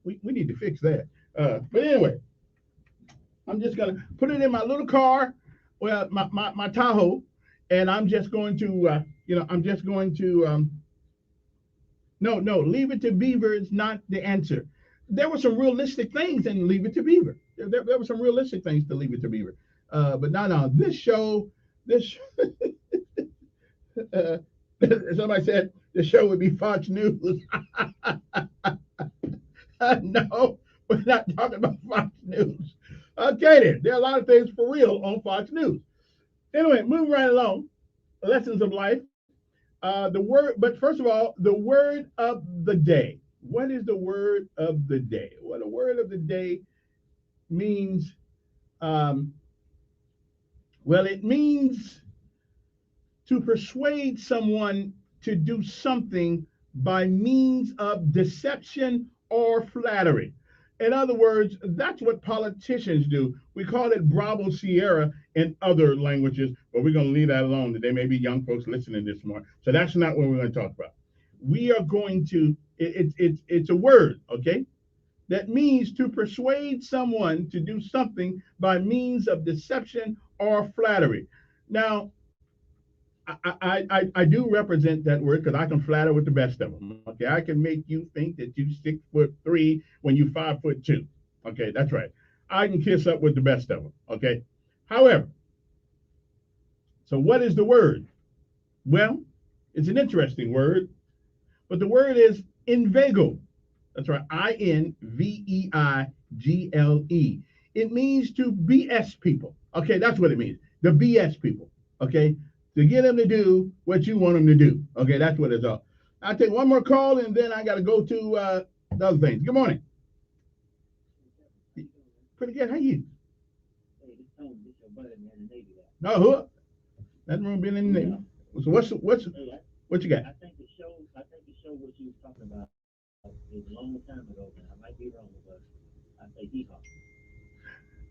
We need to fix that. But anyway, I'm just gonna put it in my little car, well, my Tahoe, and I'm just going to, no, Leave It to Beaver is not the answer. There were some realistic things in Leave It to Beaver. There were some realistic things to Leave It to Beaver. But no, this show, somebody said the show would be Fox News. No, we're not talking about Fox News. Okay, then. There are a lot of things for real on Fox News. Anyway, moving right along. Lessons of life. But first of all, the word of the day. What is the word of the day? Well, the word of the day means, it means to persuade someone to do something by means of deception or flattery. In other words, that's what politicians do. We call it Bravo Sierra in other languages, but we're going to leave that alone. There may be young folks listening this morning. So that's not what we're going to talk about. We are going to, it's a word, okay? That means to persuade someone to do something by means of deception or flattery. Now, I do represent that word because I can flatter with the best of them. Okay, I can make you think that you 6'3" when you 5'2". Okay, that's right. I can kiss up with the best of them. Okay. However, so what is the word? Well, it's an interesting word, but the word is inveigle. That's right, INVEIGLE. It means to BS people. Okay, that's what it means. The BS people. Okay. To get them to do what you want them to do. Okay, that's what it's all. I'll take one more call and then I got to go to the other things. Good morning. Pretty good. How you? No, who? That room been in the Navy. So what you got? I think the It was a long time ago, but I might be wrong, but I say hee haw.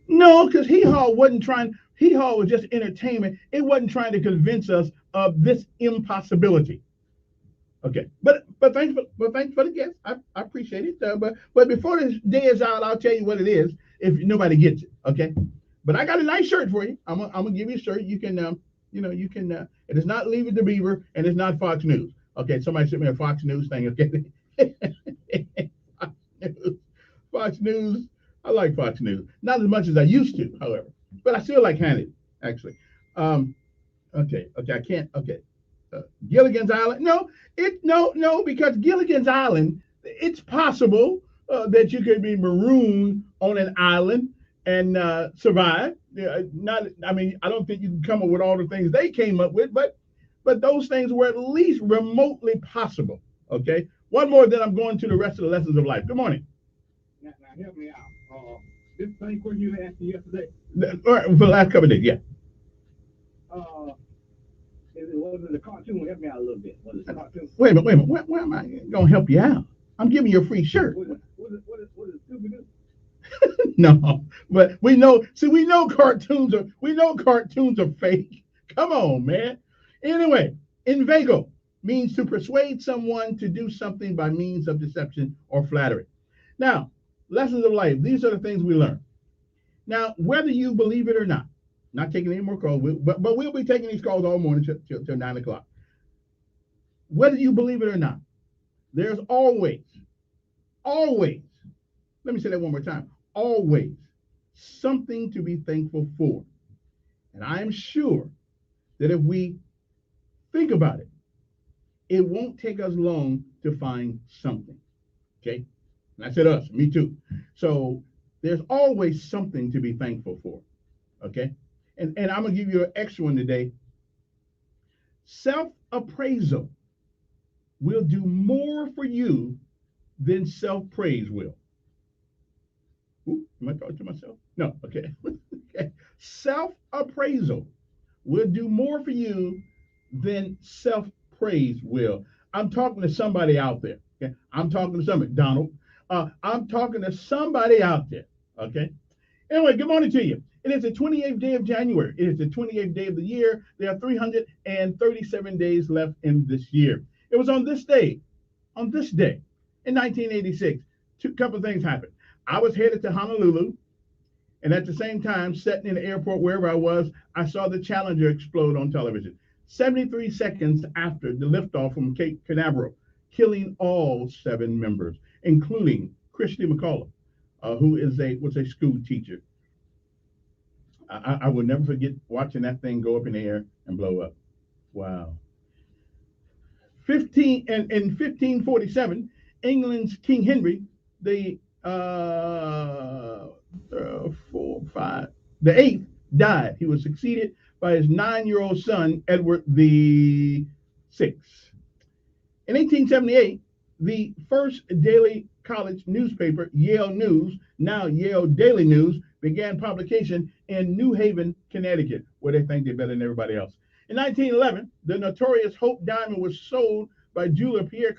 No, because hee haw wasn't trying. Hee haw was just entertainment. It wasn't trying to convince us of this impossibility. Okay, but thanks for the guess. I appreciate it. But before this day is out, I'll tell you what it is if nobody gets it. Okay, but I got a nice shirt for you. I'm gonna give you a shirt. You can you can. It is not Leave It to Beaver, and it's not Fox News. Okay, somebody sent me a Fox News thing. Okay, Fox News. Fox News. I like Fox News, not as much as I used to, however, but I still like Hannity actually. Okay, I can't. Okay. Gilligan's Island. No, because Gilligan's Island, it's possible that you could be marooned on an island and survive. I mean, I don't think you can come up with all the things they came up with, but those things were at least remotely possible. Okay. One more, then I'm going to the rest of the lessons of life. Good morning. Now help me out. This same question you asked me yesterday. For the last couple of days, yeah. Was it a cartoon? Help me out a little bit. Was it a cartoon? Wait a minute. Where am I going to help you out? I'm giving you a free shirt. Was it Scooby-Doo? No, but we know cartoons are fake. Come on, man. Anyway, inveigle means to persuade someone to do something by means of deception or flattery. Now, lessons of life. These are the things we learn. Now, whether you believe it or not taking any more calls, but we'll be taking these calls all morning till 9 o'clock. Whether you believe it or not, there's always, let me say that one more time, always something to be thankful for. And I am sure that if we think about it, it won't take us long to find something. Okay? And I said us, me too. So there's always something to be thankful for. Okay? And I'm going to give you an extra one today. Self-appraisal will do more for you than self-praise will. Ooh, am I talking to myself? No, okay. Okay. Self-appraisal will do more for you than self-praise will. I'm talking to somebody out there. Okay? I'm talking to somebody, Donald. I'm talking to somebody out there. Okay? Anyway, good morning to you. It is the 28th day of January. It is the 28th day of the year. There are 337 days left in this year. It was on this day, in 1986, a couple of things happened. I was headed to Honolulu, and at the same time, sitting in the airport, wherever I was, I saw the Challenger explode on television. 73 seconds after the liftoff from Cape Canaveral, killing all 7 members, including Christy McCullough, who was a school teacher. I will never forget watching that thing go up in the air and blow up. Wow. In 1547, England's King Henry, the 8th, died. He was succeeded by his 9-year-old son, Edward VI. In 1878, the first daily college newspaper, Yale News, now Yale Daily News, began publication in New Haven, Connecticut, where they think they're better than everybody else. In 1911, the notorious Hope Diamond was sold by jeweler Pierre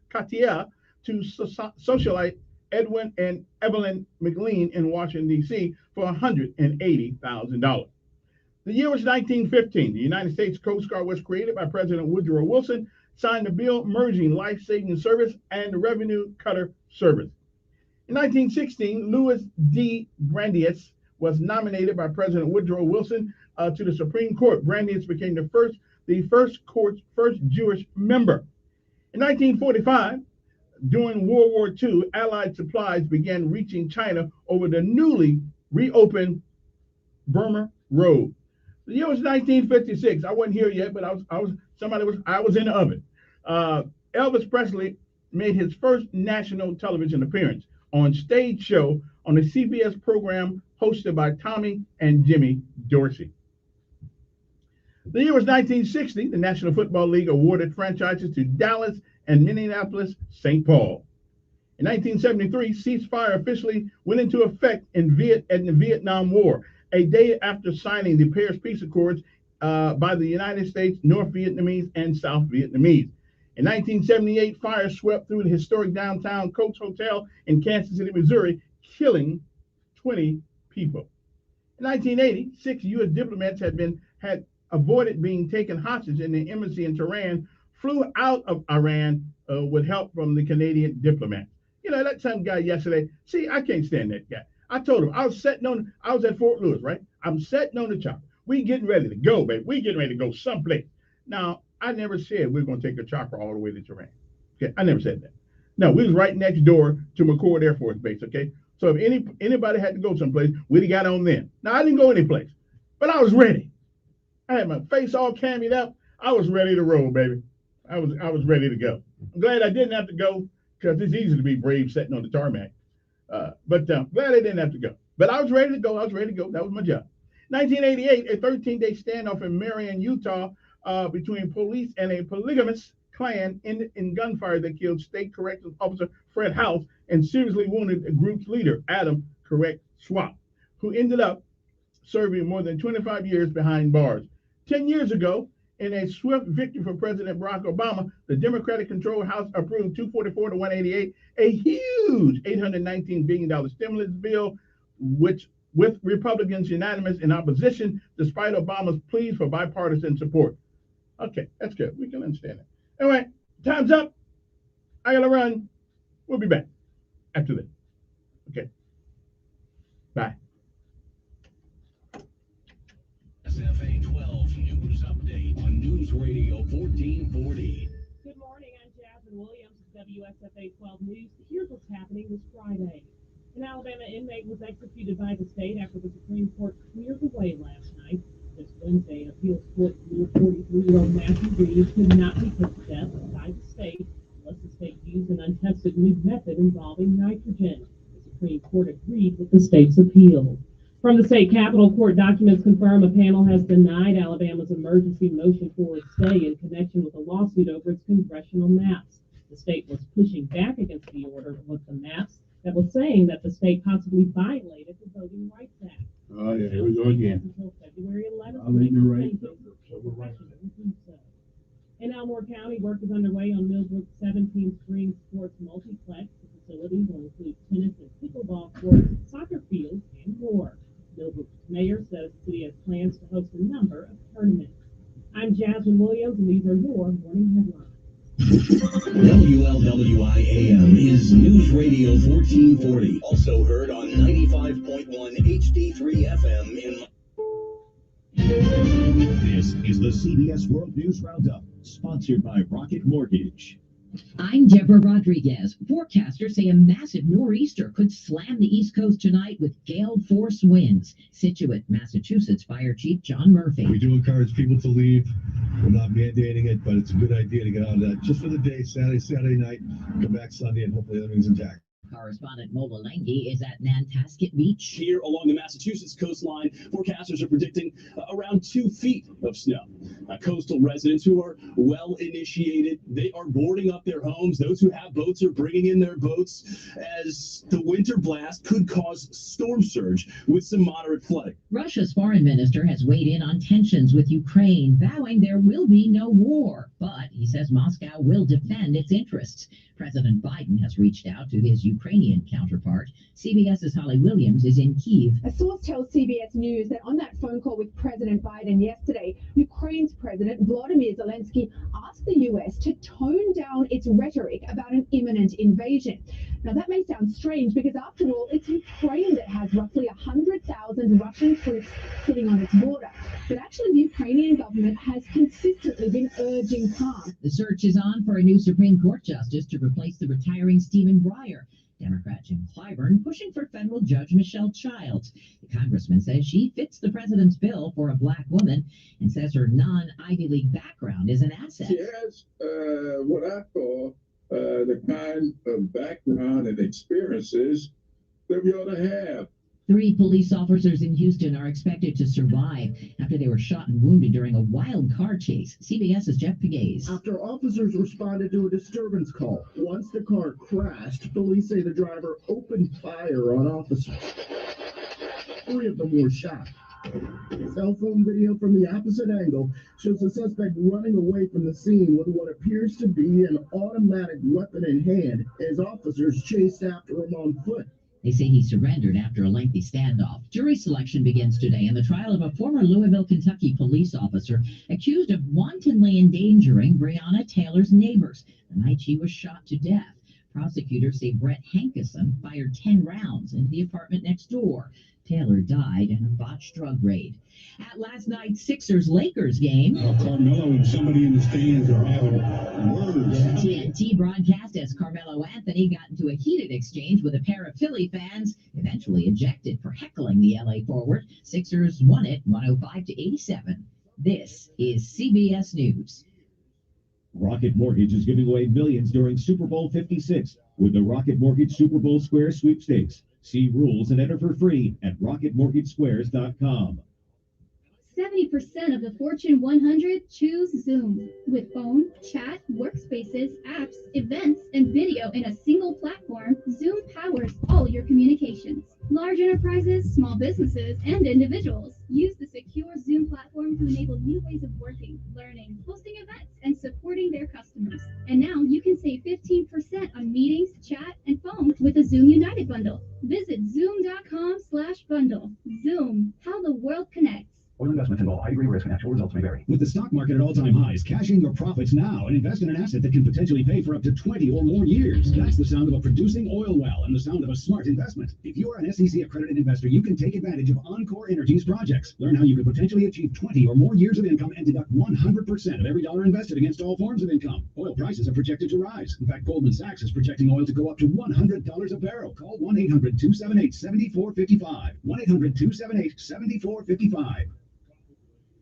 Cartier to socialite Edwin and Evelyn McLean in Washington, D.C. for $180,000. The year was 1915. The United States Coast Guard was created by President Woodrow Wilson, signed a bill merging life-saving service and revenue cutter service. In 1916, Louis D. Brandeis was nominated by President Woodrow Wilson to the Supreme Court. Brandeis became the first Jewish member. In 1945, during World War II, Allied supplies began reaching China over the newly reopened Burma Road. The year was 1956. I wasn't here yet, but I was in the oven. Elvis Presley made his first national television appearance on Stage Show on the CBS program hosted by Tommy and Jimmy Dorsey. The year was 1960. The National Football League awarded franchises to Dallas and Minneapolis, St. Paul. In 1973, ceasefire officially went into effect in the Vietnam War, a day after signing the Paris Peace Accords by the United States, North Vietnamese, and South Vietnamese. In 1978, fire swept through the historic downtown Coach Hotel in Kansas City, Missouri, killing 20 people. In 1980, 6 U.S. diplomats had avoided being taken hostage in the embassy in Tehran, flew out of Iran with help from the Canadian diplomats. You know, that some guy yesterday, see, I can't stand that guy. I told him, I was at Fort Lewis, right? I'm sitting on the chopper. We getting ready to go, baby. We getting ready to go someplace. Now, I never said we're going to take a chopper all the way to Tehran. Okay, I never said that. No, we was right next door to McCord Air Force Base, okay? So if anybody had to go someplace, we'd have got on then. Now, I didn't go anyplace, but I was ready. I had my face all cammed up. I was ready to roll, baby. I was ready to go. I'm glad I didn't have to go because it's easy to be brave sitting on the tarmac. But glad I didn't have to go. But I was ready to go. That was my job. 1988, a 13-day standoff in Marion, Utah, between police and a polygamous clan in gunfire that killed State Corrections Officer Fred House and seriously wounded the group's leader, Adam Swap, who ended up serving more than 25 years behind bars. 10 years ago, in a swift victory for President Barack Obama, the Democratic-controlled House approved 244 to 188, a huge $819 billion stimulus bill, which with Republicans unanimous in opposition, despite Obama's pleas for bipartisan support. Okay, that's good. We can understand that. Anyway, time's up. I gotta run. We'll be back after this. Okay. Bye. SFA 12 News Update on News Radio 1440. Good morning, I'm Jasmine Williams at WSFA 12 News. Here's what's happening this Friday. An Alabama inmate was executed by the state after the Supreme Court cleared the way last night. This Wednesday, an appeals court ruled 43-year-old Matthew Reed could not be put to death by the state unless the state used an untested new method involving nitrogen. The Supreme Court agreed with the state's appeal. From the state Capitol, court documents confirm a panel has denied Alabama's emergency motion for a stay in connection with a lawsuit over its congressional maps. The state was pushing back against the order with the maps that was saying that the state possibly violated the Voting Rights Act. Oh, yeah, here we go again. Until February 11th. I'll leave you right. In Elmore County, work is underway on Millbrook's 17 Spring Sports Multiplex. The facilities will include tennis and pickleball courts, soccer fields, and more. Millbrook's mayor says the city has plans to host a number of tournaments. I'm Jasmine Williams, and these are your morning headlines. WLWI-AM is News Radio 1440. Also heard on 95.1 HD3 FM in... This is the CBS World News Roundup, sponsored by Rocket Mortgage. I'm Deborah Rodriguez. Forecasters say a massive nor'easter could slam the East Coast tonight with gale force winds. Situate, Massachusetts Fire Chief John Murphy. We do encourage people to leave. We're not mandating it, but it's a good idea to get out of that just for the day, Saturday night, come back Sunday, and hopefully everything's intact. Correspondent Mo Lengi is at Nantasket Beach. Here along the Massachusetts coastline, forecasters are predicting around 2 feet of snow. Coastal residents who are well initiated, they are boarding up their homes. Those who have boats are bringing in their boats as the winter blast could cause storm surge with some moderate flooding. Russia's foreign minister has weighed in on tensions with Ukraine, vowing there will be no war. But he says Moscow will defend its interests. President Biden has reached out to his Ukrainian counterpart. CBS's Holly Williams is in Kyiv. A source tells CBS News that on that phone call with President Biden yesterday, Ukraine's President Volodymyr Zelensky asked the U.S. to tone down its rhetoric about an imminent invasion. Now, that may sound strange because, after all, it's Ukraine that has roughly 100,000 Russian troops sitting on its border. But actually, the Ukrainian government has consistently been urging calm. The search is on for a new Supreme Court justice to replace the retiring Stephen Breyer. Democrat Jim Clyburn pushing for federal judge Michelle Childs. The congressman says she fits the president's bill for a black woman and says her non-Ivy League background is an asset. She has what I call the kind of background and experiences that we ought to have. 3 police officers in Houston are expected to survive after they were shot and wounded during a wild car chase. CBS's Jeff Pegues. After officers responded to a disturbance call, once the car crashed, police say the driver opened fire on officers. 3 of them were shot. Cell phone video from the opposite angle shows the suspect running away from the scene with what appears to be an automatic weapon in hand as officers chased after him on foot. They say he surrendered after a lengthy standoff. Jury selection begins today in the trial of a former Louisville, Kentucky police officer accused of wantonly endangering Breonna Taylor's neighbors the night she was shot to death. Prosecutors say Brett Hankerson fired 10 rounds into the apartment next door. Taylor died in a botched drug raid. At last night's Sixers-Lakers game, Carmelo and somebody in the stands are having words. TNT broadcast as Carmelo Anthony got into a heated exchange with a pair of Philly fans, eventually ejected for heckling the LA forward. Sixers won it 105-87. This is CBS News. Rocket Mortgage is giving away millions during Super Bowl 56 with the Rocket Mortgage Super Bowl Square Sweepstakes. See rules and enter for free at rocketmortgagesquares.com. 70% of the Fortune 100 choose Zoom. With phone, chat, workspaces, apps, events, and video in a single platform, Zoom powers all your communications. Large enterprises, small businesses, and individuals use the secure Zoom platform to enable new ways of working, learning, hosting events, and supporting their customers. And now you can save 15% on meetings, chat, and phone with a Zoom United bundle. Visit zoom.com/bundle. Zoom, how the world connects. Oil investments involve high degree of risk and actual results may vary. With the stock market at all-time highs, cash in your profits now and invest in an asset that can potentially pay for up to 20 or more years. That's the sound of a producing oil well and the sound of a smart investment. If you are an SEC accredited investor, you can take advantage of Encore Energy's projects. Learn how you could potentially achieve 20 or more years of income and deduct 100% of every dollar invested against all forms of income. Oil prices are projected to rise. In fact, Goldman Sachs is projecting oil to go up to $100 a barrel. Call 1-800-278-7455. 1-800-278-7455.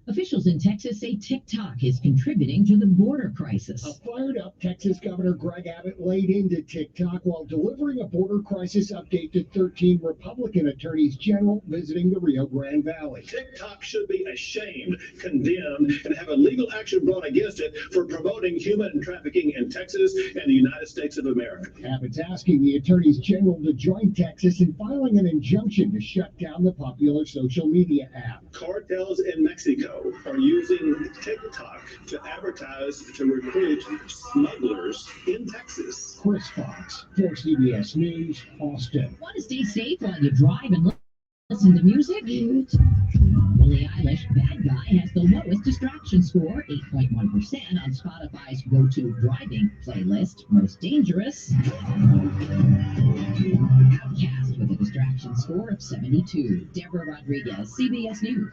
Officials in Texas say TikTok is contributing to the border crisis. A fired-up Texas Governor Greg Abbott laid into TikTok while delivering a border crisis update to 13 Republican attorneys general visiting the Rio Grande Valley. TikTok should be ashamed, condemned, and have a legal action brought against it for promoting human trafficking in Texas and the United States of America. Abbott's asking the attorneys general to join Texas in filing an injunction to shut down the popular social media app. Cartels in Mexico are using TikTok to advertise to recruit smugglers in Texas. Chris Fox, for CBS News, Austin. Want to stay safe while you drive and listen to music? Billie Eilish, Bad Guy, has the lowest distraction score, 8.1% on Spotify's go-to driving playlist. Most dangerous, Outcast, with a distraction score of 72. Deborah Rodriguez, CBS News.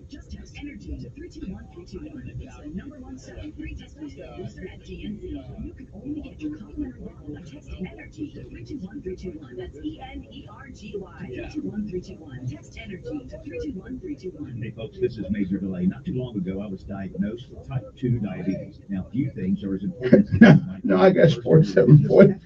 Just text energy to 321-321. It's the #1 selling free testosterone booster at GNC. You can only get your complimentary bottle by texting energy to 321-321. That's ENERGY. 321-321. Text energy to 321-321. Hey folks, this is Major Delay. Not too long ago, I was diagnosed with type 2 diabetes. Now, few things are as important as No, I got 47 points.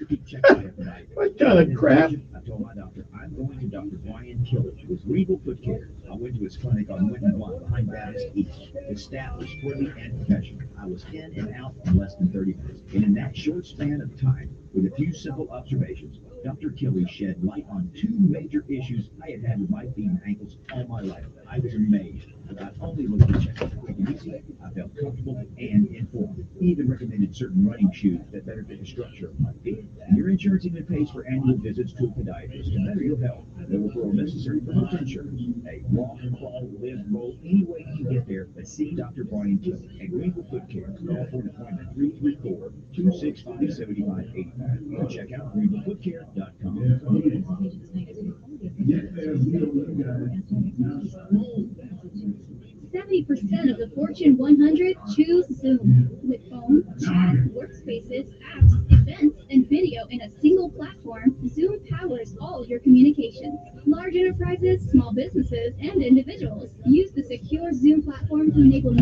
What kind of crap? I told my doctor, I'm going to Dr. Brian Killer with Regal Foot Care. I went to his clinic on Winton One behind Baptist East. His staff was friendly and professional. I was in and out in less than 30 minutes. And in that short span of time, With a few simple observations, Dr. Kelly shed light on two major issues I had had with my feet and ankles all my life. I was amazed. Not only was the check quick and easy, I felt comfortable and informed. He even recommended certain running shoes that better fit the structure of my feet. And your insurance even pays for annual visits to a podiatrist to better your health. No referral necessary for most insurance. Hey, walk, crawl, live, roll, any way you can get there, but see Dr. Brian Kelly at Greenville Foot Care. Call for an appointment 334-265-7585. Or check out greenvillefootcare.com. 70% of the Fortune 100 choose Zoom. With phone, chat, workspaces, apps, events, and video in a single platform, Zoom powers all your communications. Large enterprises, small businesses, and individuals use the secure Zoom platform to enable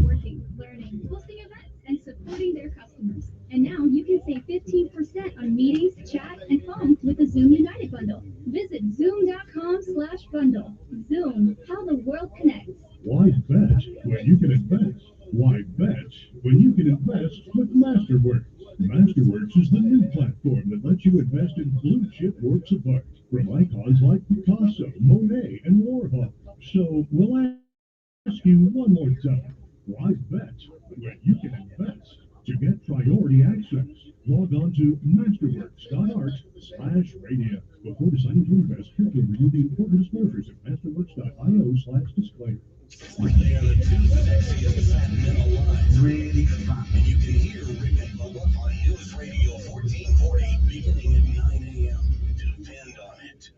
working, learning, hosting events, and supporting their customers. And now you can save 15% on meetings, chat, and phone with the Zoom United bundle. Visit zoom.com/bundle. Zoom, how the world connects. Why bet when you can invest? Why bet when you can invest with Masterworks? Masterworks is the new platform that lets you invest in blue chip works of art from icons like Picasso, Monet, and Warhol. So we'll ask you one more time. Why bet when you can invest? To get priority access, log on to masterworks.art/radio. Before deciding to invest, carefully review the important disclosures at masterworks.io/disclaimer. They are the two sexiest fat men alive. Really fun. And you can hear Rick and Bubba on News Radio 1440 beginning at 9 a.m. Depend on it.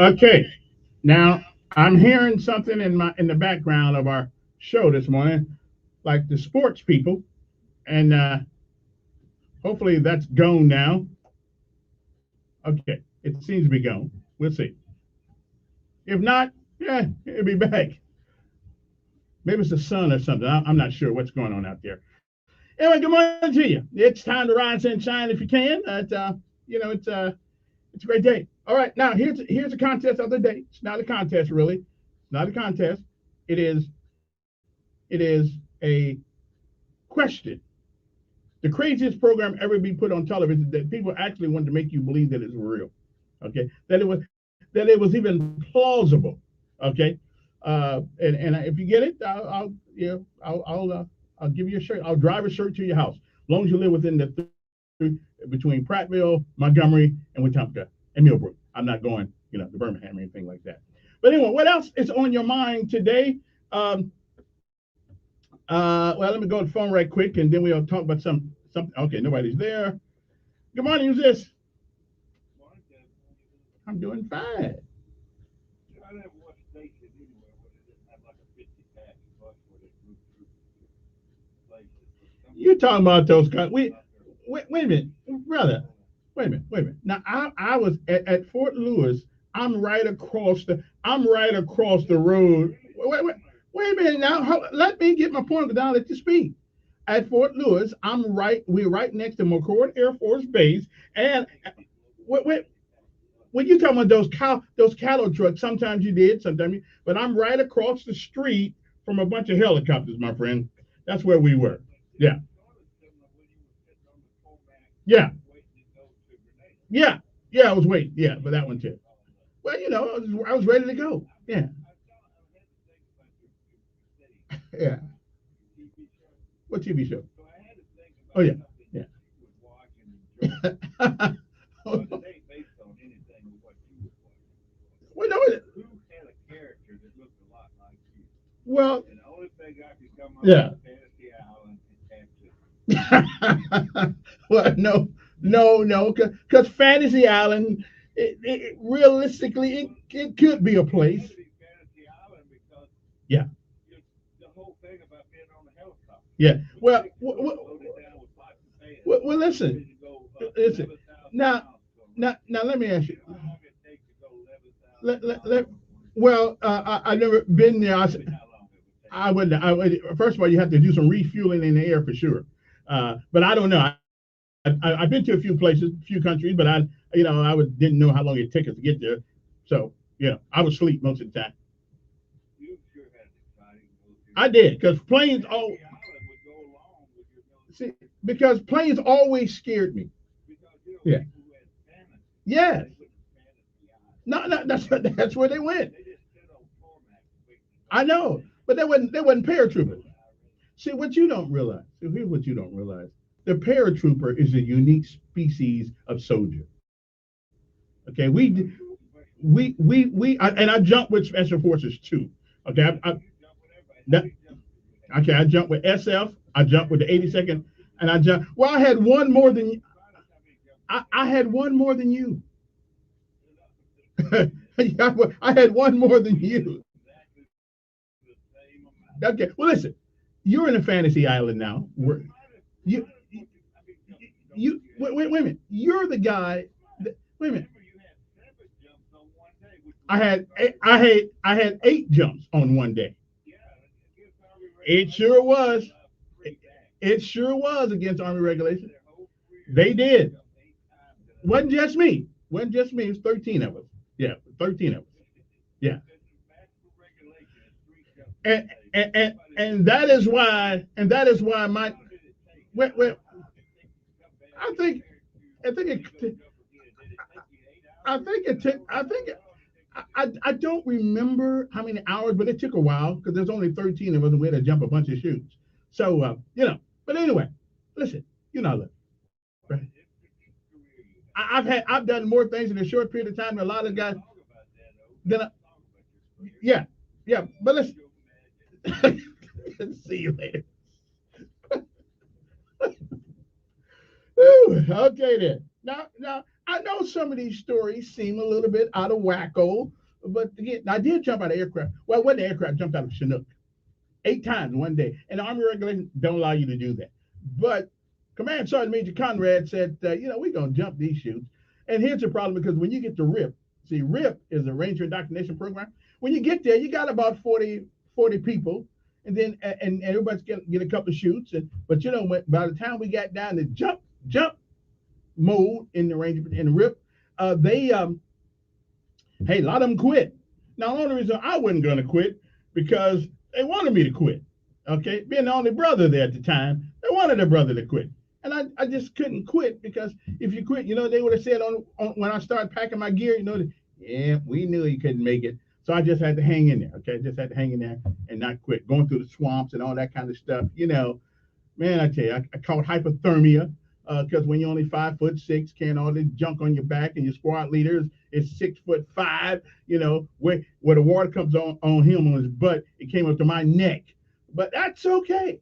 Okay, now I'm hearing something in the background of our show this morning, like the sports people, and hopefully that's gone now. Okay, it seems to be gone. We'll see. If not, yeah, it'll be back. Maybe it's the sun or something. I'm not sure what's going on out there. Anyway, good morning to you. It's time to rise and shine if you can. It's a great day. All right, now here's a contest of the day. It's not a contest, really. It's not a contest. It is a question. The craziest program ever be put on television that people actually wanted to make you believe that it's real. Okay, that it was even plausible. Okay, and if you get it, I'll give you a shirt. I'll drive a shirt to your house, as long as you live within the between Prattville, Montgomery, and Wetumpka and Millbrook. I'm not going, to Birmingham or anything like that. But anyway, what else is on your mind today? Well, let me go to the phone right quick, and then we'll talk about something. Okay, nobody's there. Good morning. Who's this? I'm doing fine. You're talking about those guys. Wait a minute, brother. Wait a minute. Now I was at Fort Lewis. I'm right across the road. Wait a minute now. Let me get my point down. Let you speak. At Fort Lewis, we're right next to McCord Air Force Base. And when you talking about those cattle trucks, sometimes you did, sometimes you, but I'm right across the street from a bunch of helicopters, my friend. That's where we were. Yeah. Yeah. Yeah. Yeah, I was waiting. Yeah, but that one too. Well, I was ready to go. Yeah. Yeah. What TV show? Oh yeah. Yeah. Well, no, well, yeah. Well, no, because Fantasy Island, realistically, it could be a place. Yeah. Yeah. Well, listen. Now, let me ask you. Well, I've never been there. I would. First of all, you have to do some refueling in the air for sure. But I don't know. I've been to a few places, a few countries, but didn't know how long it took us to get there. So, I was asleep most of the time. I did, because because planes always scared me. Yeah. Yes. No, that's where they went. I know, but they wasn't paratroopers. See what you don't realize. See, here's what you don't realize. The paratrooper is a unique species of soldier. Okay, I jumped with special forces too. Okay, I jumped with SF. I jumped with the 82nd, and I jumped. Well, I had one more than I had one more than you. I had one more than you. Okay, well, listen, you're in a fantasy island now. You wait a minute. You're the guy. Wait a minute. I had 8 jumps on one day. It sure was. It sure was against Army regulations. They did. Wasn't just me. Wasn't just me. It was 13 of us. Yeah, 13 of us. Yeah. And that is why my wait, I think I don't remember how many hours, but it took a while because there's only 13 of us and we had to jump a bunch of chutes. So but anyway, listen, look, right? I've done more things in a short period of time than a lot of guys. Yeah, but listen. See you later. Okay then. Now I know some of these stories seem a little bit out of wacko, but again, I did jump out of aircraft. Well, it wasn't an aircraft, I jumped out of Chinook 8 times in one day. And the Army regulations don't allow you to do that. But Command Sergeant Major Conrad said, we're going to jump these chutes. And here's the problem, because when you get to RIP, see, RIP is a Ranger Indoctrination Program. When you get there, you got about 40 people. And then and everybody's get a couple of chutes. But by the time we got down to jump mode in the Ranger in the RIP, hey, a lot of them quit. Now, the only reason I wasn't going to quit because they wanted me to quit. Okay, being the only brother there at the time, they wanted their brother to quit, and I just couldn't quit because if you quit, they would have said on when I started packing my gear, yeah, we knew you couldn't make it, so I just had to hang in there. Okay, just had to hang in there and not quit. Going through the swamps and all that kind of stuff, man, I tell you, I caught hypothermia. Because when you're only 5'6", carrying all this junk on your back, and your squad leader is 6'5", where the water comes on him on his butt, it came up to my neck. But that's okay.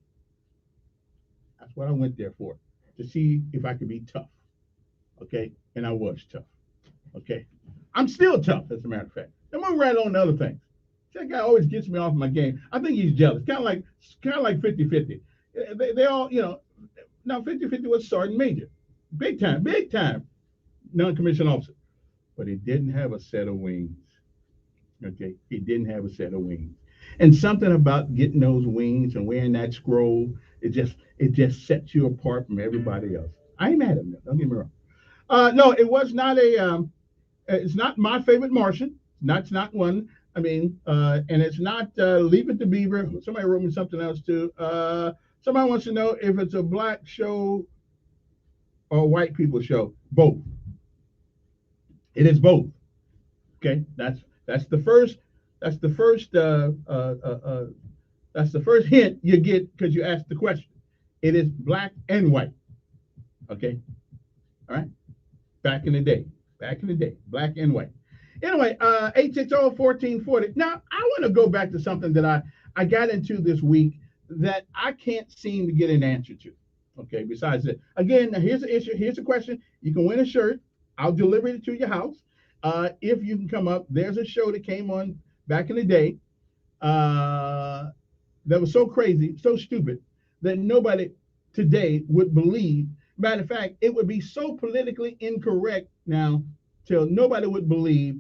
That's what I went there for, to see if I could be tough. Okay, and I was tough. Okay, I'm still tough, as a matter of fact. I'm moving right on to other things. That guy always gets me off my game. I think he's jealous. Kind of like 50-50. They all, Now, 50-50 was Sergeant Major. Big time, non-commissioned officer. But he didn't have a set of wings. Okay? He didn't have a set of wings. And something about getting those wings and wearing that scroll, it just sets you apart from everybody else. I ain't mad at him. Don't get me wrong. No, it was not it's not my favorite Martian. It's not one. I mean, and it's not Leave It to Beaver. Somebody wrote me something else too. Somebody wants to know if it's a black show or white people show. Both. It is both. Okay, that's the first hint you get because you asked the question. It is black and white. Okay, all right. Back in the day, black and white. Anyway, 860-1440. Now I want to go back to something that I got into this week that I can't seem to get an answer to. Okay, besides that, again, here's the issue. Here's the question. You can win a shirt. I'll deliver it to your house. If you can come up, there's a show that came on back in the day that was so crazy, so stupid, that nobody today would believe. Matter of fact, it would be so politically incorrect now till nobody would believe.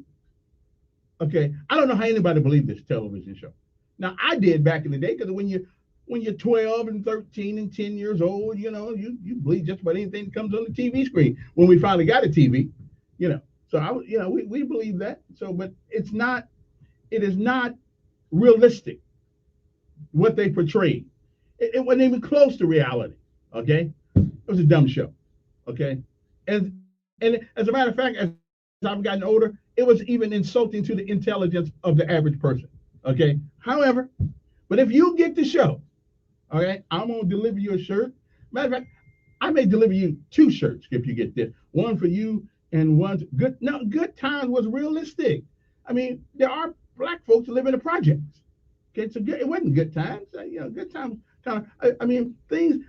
Okay, I don't know how anybody believed this television show. Now, I did back in the day because when when you're 12 and 13 and 10 years old, you know, you believe just about anything that comes on the TV screen. When we finally got a TV, you know, so we believe that. So, but it is not realistic what they portrayed. It wasn't even close to reality. Okay, it was a dumb show. Okay, and as a matter of fact, as I've gotten older, it was even insulting to the intelligence of the average person. Okay, however, but if you get the show, okay, I'm gonna deliver you a shirt. Matter of fact, I may deliver you 2 shirts if you get this. One for you and one's good. No, Good Times was realistic. I mean, there are black folks who live in the projects. Okay, so it wasn't Good Times. Good Times kind of. I mean, things.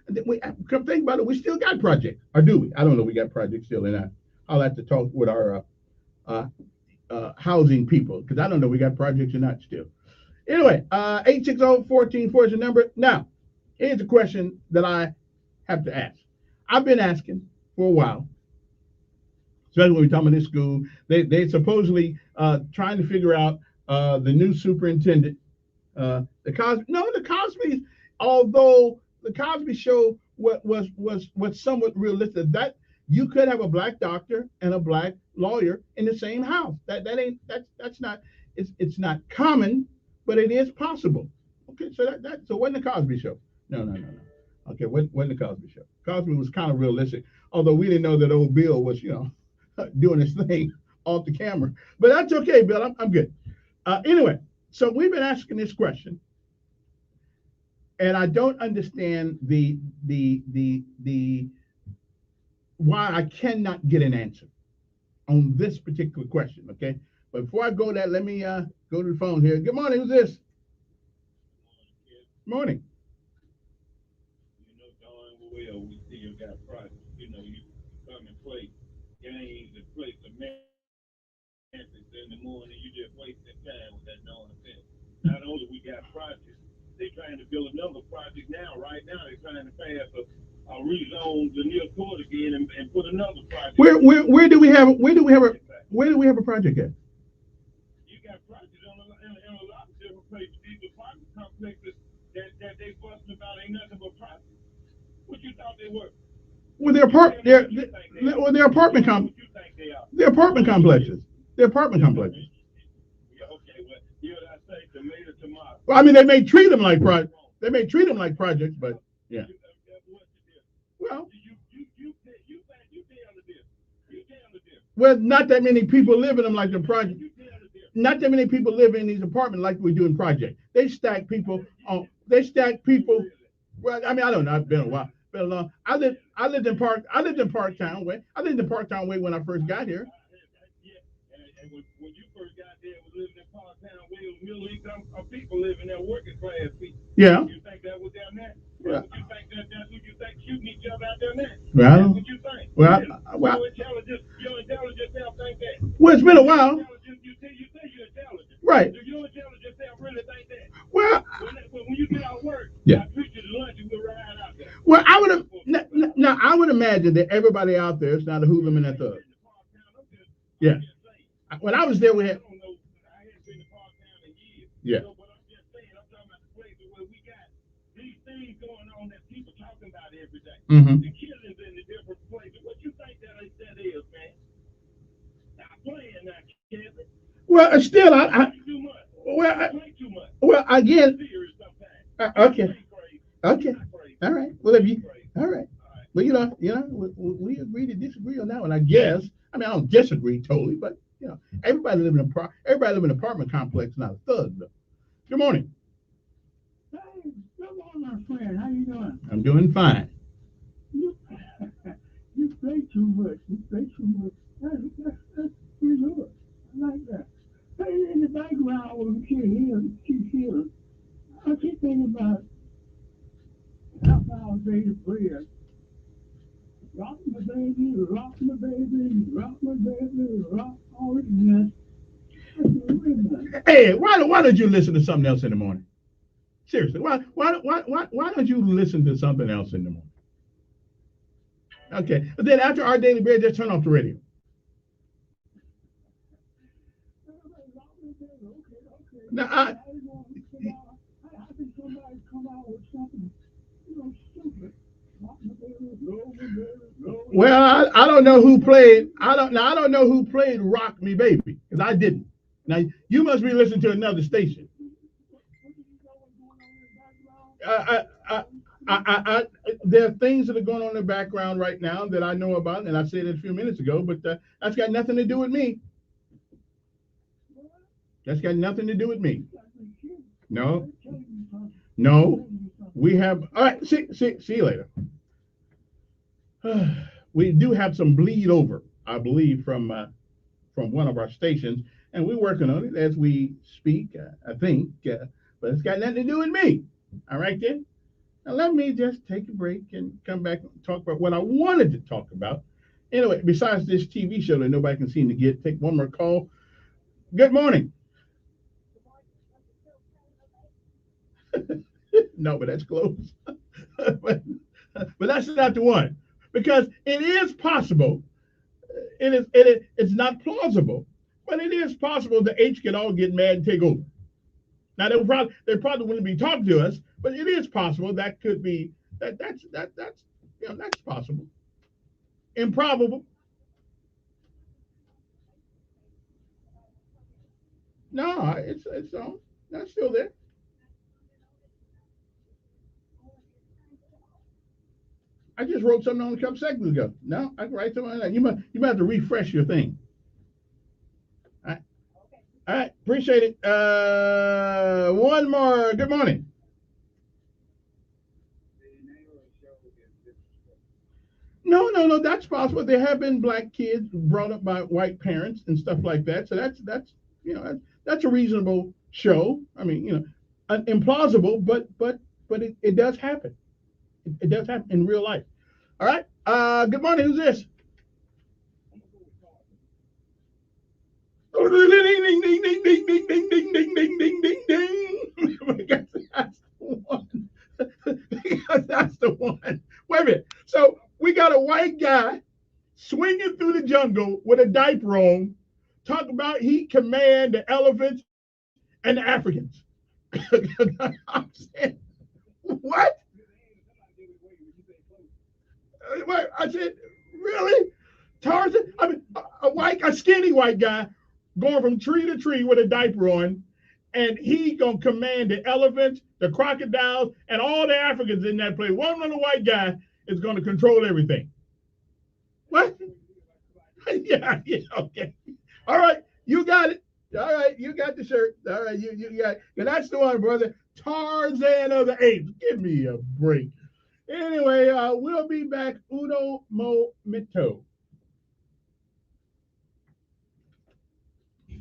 Come think about it. We still got projects, or do we? I don't know. We got projects still, and I'll have to talk with our housing people because I don't know. We got projects or not still. Anyway, 860-14-4 is the number. Now, here's a question that I have to ask. I've been asking for a while, especially when we're talking about this school. They supposedly trying to figure out the new superintendent. The Cosby, although the Cosby Show was somewhat realistic, that you could have a black doctor and a black lawyer in the same house. That's not it's not common, but it is possible. Okay, so so wasn't the Cosby Show? No. Okay, wasn't the Cosby Show? Cosby was kind of realistic, although we didn't know that old Bill was doing his thing off the camera. But that's okay, Bill. I'm good. Anyway, so we've been asking this question, and I don't understand the why I cannot get an answer on this particular question. Okay, but before I go there, let me go to the phone here. Good morning. Who's this? Morning. Well, we still got projects. You come and play games and play semantics in the morning. You just wasting time with that nonsense. Not only we got projects, they're trying to build another project now. Right now, they're trying to pass a rezone the near court again and put another project. Where do we have a project at? You got projects in a lot of different places. These apartment complexes that they busting about ain't nothing but projects. What you thought they were? Well, they're apartment complexes. They're apartment complexes. Yeah, okay. Well, I say tomato. Well, I mean, they may treat them like projects. They may treat them like projects, but yeah. Well, well, not that many people live in them like the project. Not that many people live in these apartments like we do in projects. They stack people on. They stack people. Well, I mean, I don't know. It's been a while. Been a long. I lived in Parktown Way. I lived in Parktown Way when I first got here. And when you first got there, was living in Parktown Way, was middle income people living there, working class people. Yeah. You think that was down there? Yeah. You think that's what you think shooting each other out there now? Well, that's what you think. Your intelligence self think that. Well, it's been a while. You say you're intelligent. Right. Do your intelligent self really think that? Well, when you get out of work, yeah. I treat you to lunch and we'll ride out there. Well, I would imagine that everybody out there is not a hoodlum and a thug. Yeah. When I was there, we had. Yeah. I'm just saying, I'm talking about the places where we got these things going on that people talking about every day. Mm-hmm. The killings in the different places. What you think that is, man? Stop playing now, Kevin. Well, still, Too much. Play too much. Well, again. Okay. Okay. All right. Well, all right. Well, we agree to disagree on that one, I guess. I mean, I don't disagree totally, but everybody live in an apartment complex, not a thug, though. Good morning. Hey, good morning, my friend. How you doing? I'm doing fine. You play too much. That's pretty good. I like that. Hey, in the background, when she's here, I keep thinking about half hour daily prayer. Rock my baby, rock my baby, rock my baby, rock all it is. Hey, why don't you listen to something else in the morning? Seriously, why don't you listen to something else in the morning? Okay, but then after our daily bread, just turn off the radio. Okay. Now, come out with something, stupid. Well, I don't know who played. I don't know who played "Rock Me Baby" because I didn't. Now you must be listening to another station. There are things that are going on in the background right now that I know about, and I said it a few minutes ago, but that's got nothing to do with me. That's got nothing to do with me. No. We have. All right. See you later. We do have some bleed over, I believe, from one of our stations, and we're working on it as we speak. I think, but it's got nothing to do with me. All right, then. Now let me just take a break and come back and talk about what I wanted to talk about. Anyway, besides this TV show that nobody can seem to get, take one more call. Good morning. No, but that's close. but that's not the one, because it is possible. It's not plausible, but it is possible the H could all get mad and take over. Now they probably wouldn't be talking to us, but it is possible that could be that's possible. Improbable. No, it's on. That's still there. I just wrote something on a couple seconds ago. No, I can write something on that. You might have to refresh your thing. All right. Appreciate it. One more. Good morning. No. That's possible. There have been black kids brought up by white parents and stuff like that. So that's a reasonable show. I mean, implausible, but it does happen. It does happen in real life. All right. Good morning. Who's this? Ding, ding, ding, ding, ding, ding, ding, ding, ding, ding, ding, ding, ding. Because that's the one. Because that's the one. Wait a minute. So we got a white guy swinging through the jungle with a diaper on, talking about he command the elephants and the Africans. I'm saying, what? Wait, I said, really? Tarzan? I mean, a skinny white guy going from tree to tree with a diaper on, and he gonna command the elephants, the crocodiles, and all the Africans in that place. One little white guy is gonna control everything. What? Yeah, okay. All right, you got it. All right, you got the shirt. All right, you got it. And that's the one, brother. Tarzan of the Apes. Give me a break. Anyway, we'll be back uno momento.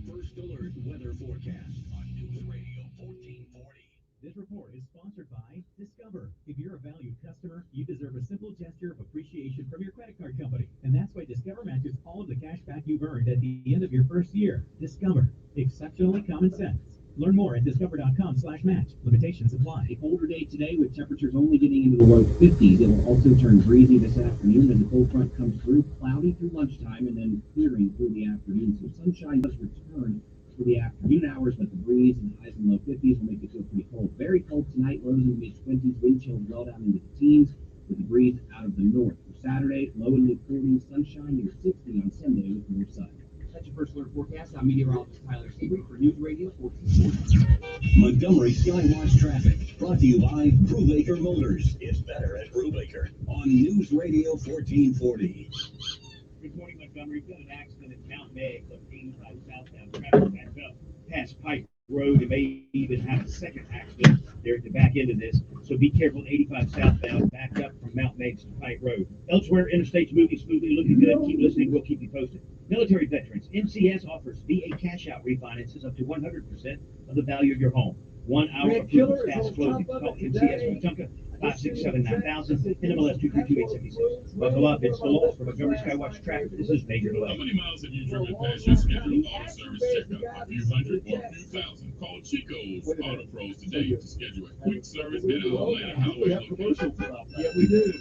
First Alert Weather Forecast on News Radio 1440. This report is sponsored by Discover. If you're a valued customer, you deserve a simple gesture of appreciation from your credit card company. And that's why Discover matches all of the cash back you've earned at the end of your first year. Discover. Exceptionally common sense. Learn more at discover.com/match. Limitations apply. A colder day today with temperatures only getting into the low 50s. It will also turn breezy this afternoon as the cold front comes through, cloudy through lunchtime and then clearing through the afternoon. So sunshine does return for the afternoon hours, but the breeze and highs in the low 50s will make it feel pretty cold. Very cold tonight, lows in the mid-20s, wind chills well down into the teens with the breeze out of the north. For Saturday, low in the mid-40s, sunshine near 60 on Sunday with more sun. That's your First Alert forecast. I'm meteorologist Tyler Seabury for News Radio 1440. Montgomery Skywatch traffic brought to you by Brubaker Motors. It's better at Brubaker on News Radio 1440. Good morning, Montgomery. We've got an accident at Mount May, up 85 southbound traffic back up past Pike Road. It may even have a second accident there at the back end of this. So be careful, 85 southbound, back up from Mount Meigs to Pike Road. Elsewhere, interstate's moving smoothly, looking good. Keep listening. We'll keep you posted. Military veterans, MCS offers VA cash-out refinances up to 100% of the value of your home. 1 hour of fast closing. Call MCS Wetumpka 567-9000, NMLS 232-876. Buckle up, it's the law. From Montgomery Skywatch Traffic, this is Major Delay. How many miles have you driven past your scheduled auto service checkup? A few hundred or a few thousand? Call Chico's Auto Pros today to schedule a quick service at our Atlanta Highway location.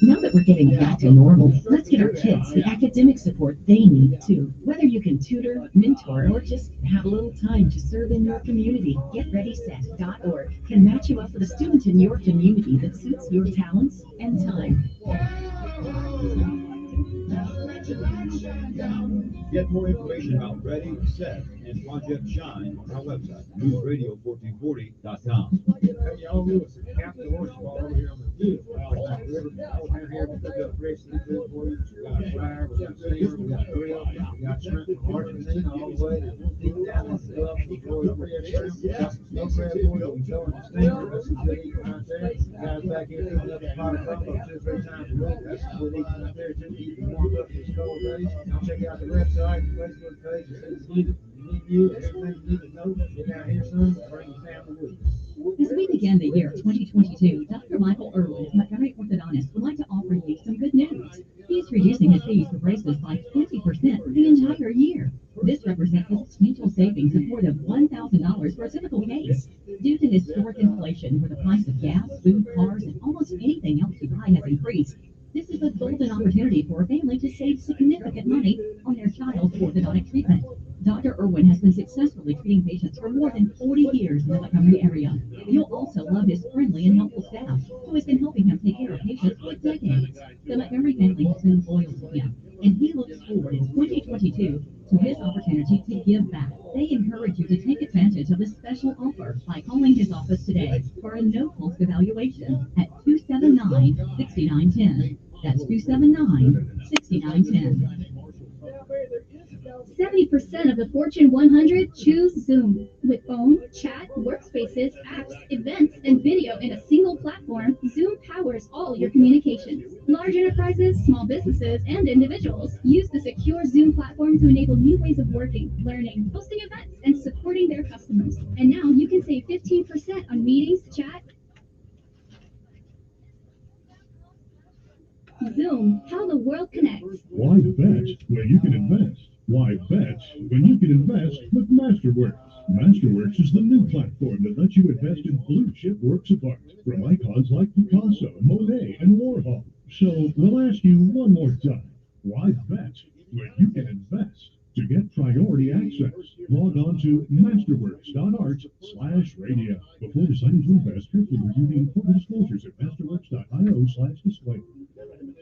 Now that we're getting back to normal, let's get our kids the academic support they need too. Whether you can tutor, mentor, or just have a little time to serve in your community, GetReadySet.org can match you up with a student in your community that suits your talents and time. Get more information about Ready, Set, and Project Shine on our website, newsradio1440.com. Hey, y'all, Lewis, Captain Horse ball over here on the field. Out here, we took up fresh seafood for you. We got a fryer, we got steamer, we got grill, we got shrimp from Argentina all the way to deep down in the Gulf. We throw fresh shrimp, we got some snow crab for you. We throw in the steamer, that's some good eating right there. Guys back here filling up the pot of combo 2 or 3 times a week. That's some good eating right there too. Keep you warmed up these cold days. Check out the website, the Facebook page. You need everything you need to know. Get down here, son. Bring your family with you. As we begin the year 2022, Dr. Michael Irwin of Montgomery Orthodontist would like to offer you some good news. He's reducing his fees for braces by 50% for the entire year. This represents a substantial savings of more than $1,000 for a typical case. Due to historic inflation, where the price of gas, food, cars, and almost anything else you buy has increased, this is a golden opportunity for a family to save significant money on their child's orthodontic treatment. Dr. Irwin has been successfully treating patients for more than 40 years in the Montgomery area. You'll also love his friendly and helpful staff, who has been helping him take care of patients for decades. The Montgomery family has been loyal to him, and he looks forward in 2022 to his opportunity to give back. They encourage you to take advantage of this special offer by calling his office today for a no-cost evaluation at 279-6910. That's 279-6910. 70% of the Fortune 100 choose Zoom. With phone, chat, workspaces, apps, events, and video in a single platform, Zoom powers all your communications. Large enterprises, small businesses, and individuals use the secure Zoom platform to enable new ways of working, learning, hosting events, and supporting their customers. And now you can save 15% on meetings, chat. Zoom, how the world connects. Why bet when you can invest? Why bet when you can invest with Masterworks? Masterworks is the new platform that lets you invest in blue-chip works of art from icons like Picasso, Monet, and Warhol. So we'll ask you one more time. Why bet when you can invest? To get priority access, log on to masterworks.art/radio. Before deciding to invest, carefully review the important disclosures at masterworks.io/disclaimer.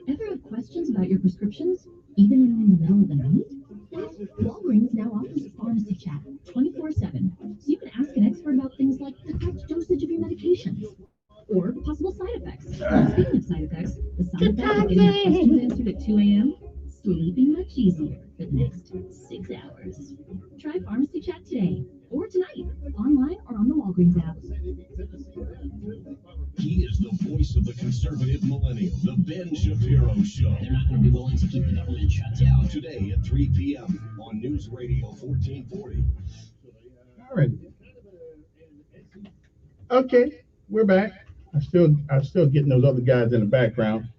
Ever have questions about your prescriptions, even in the middle of the night? Well, Walgreens now offers a pharmacy chat 24/7, so you can ask an expert about things like the correct dosage of your medications or possible side effects. Speaking of side effects, the side effect of getting your questions answered at 2 a.m. Sleeping much easier for the next 6 hours. Try Pharmacy Chat today or tonight, online or on the Walgreens app. He is the voice of the conservative millennial, the Ben Shapiro Show. They're not going to be willing to keep the government shut down. Today at 3 p.m. on News Radio 1440. All right. Okay, we're back. I'm still getting those other guys in the background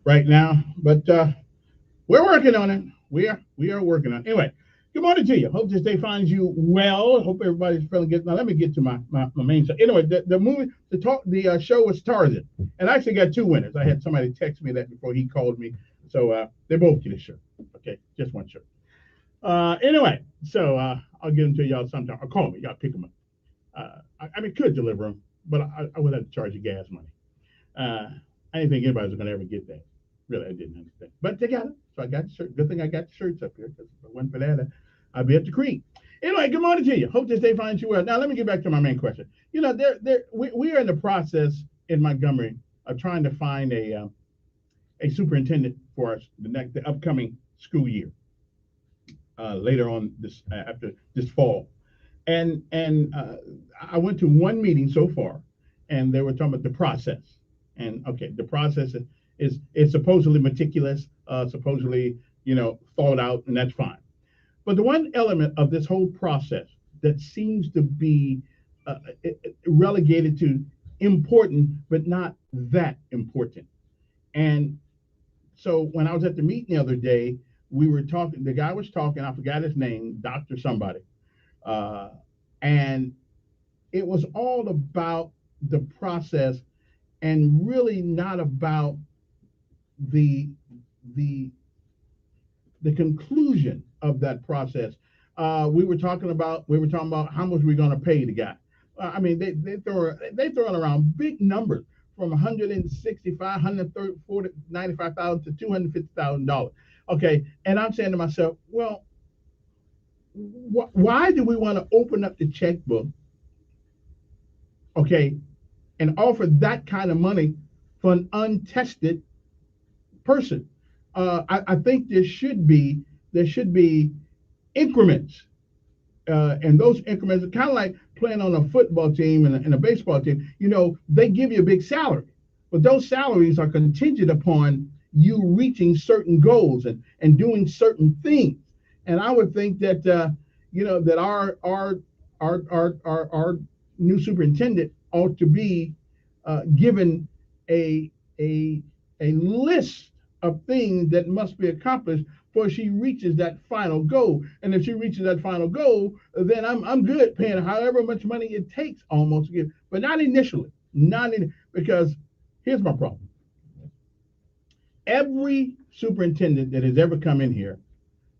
right now, but we're working on it. We are working on it. Anyway, good morning to you. Hope this day finds you well. Hope everybody's feeling good. Now let me get to my main show. Anyway, the show was Tarzan, and I actually got 2 winners. I had somebody text me that before he called me, so they both get a shirt. Okay, just one shirt. Anyway, so I'll give them to y'all sometime. Or call me. Y'all pick them up. I mean, could deliver them, but I would have to charge you gas money. I didn't think anybody was going to ever get that. Really, I didn't understand. But they got it. So I got the shirt. Good thing I got the shirts up here, because if it wasn't for that, I'd be at the creek. Anyway, good morning to you. Hope this day finds you well. Now, let me get back to my main question. You know, we are in the process in Montgomery of trying to find a superintendent for us the upcoming school year. Later on after this fall. And I went to one meeting so far, and they were talking about the process. And okay, the process is supposedly meticulous, supposedly, thought out, and that's fine. But the one element of this whole process that seems to be relegated to important but not that important. And so when I was at the meeting the other day, we were talking, the guy was talking, I forgot his name, Dr. somebody. And it was all about the process and really not about the the the conclusion of that process. We were talking about how much we're going to pay the guy. I mean, they throwing around big numbers from 165, 130, 95,000 to $250,000. Okay, and I'm saying to myself, well, why do we want to open up the checkbook, okay, and offer that kind of money for an untested person? I think there should be increments, and those increments are kind of like playing on a football team and a baseball team. You know, they give you a big salary, but those salaries are contingent upon you reaching certain goals and doing certain things. And I would think that that our new superintendent ought to be given a a a list of things that must be accomplished before she reaches that final goal. And if she reaches that final goal, then I'm good paying however much money it takes almost to get, but not initially, because here's my problem. Every superintendent that has ever come in here,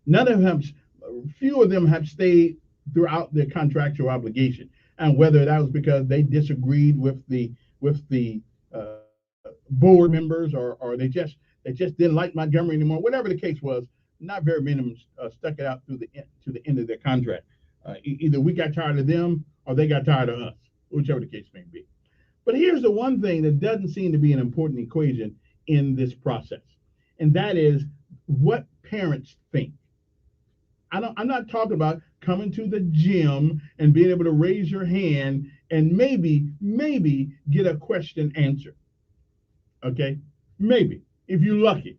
none of them, few of them have stayed throughout their contractual obligation. And whether that was because they disagreed with the board members, or they just didn't like Montgomery anymore, whatever the case was, not very many of them stuck it out to the end of their contract. Either we got tired of them or they got tired of us, whichever the case may be. But here's the one thing that doesn't seem to be an important equation in this process, and that is what parents think. I'm not talking about coming to the gym and being able to raise your hand and maybe get a question answered. Okay, maybe if you're lucky.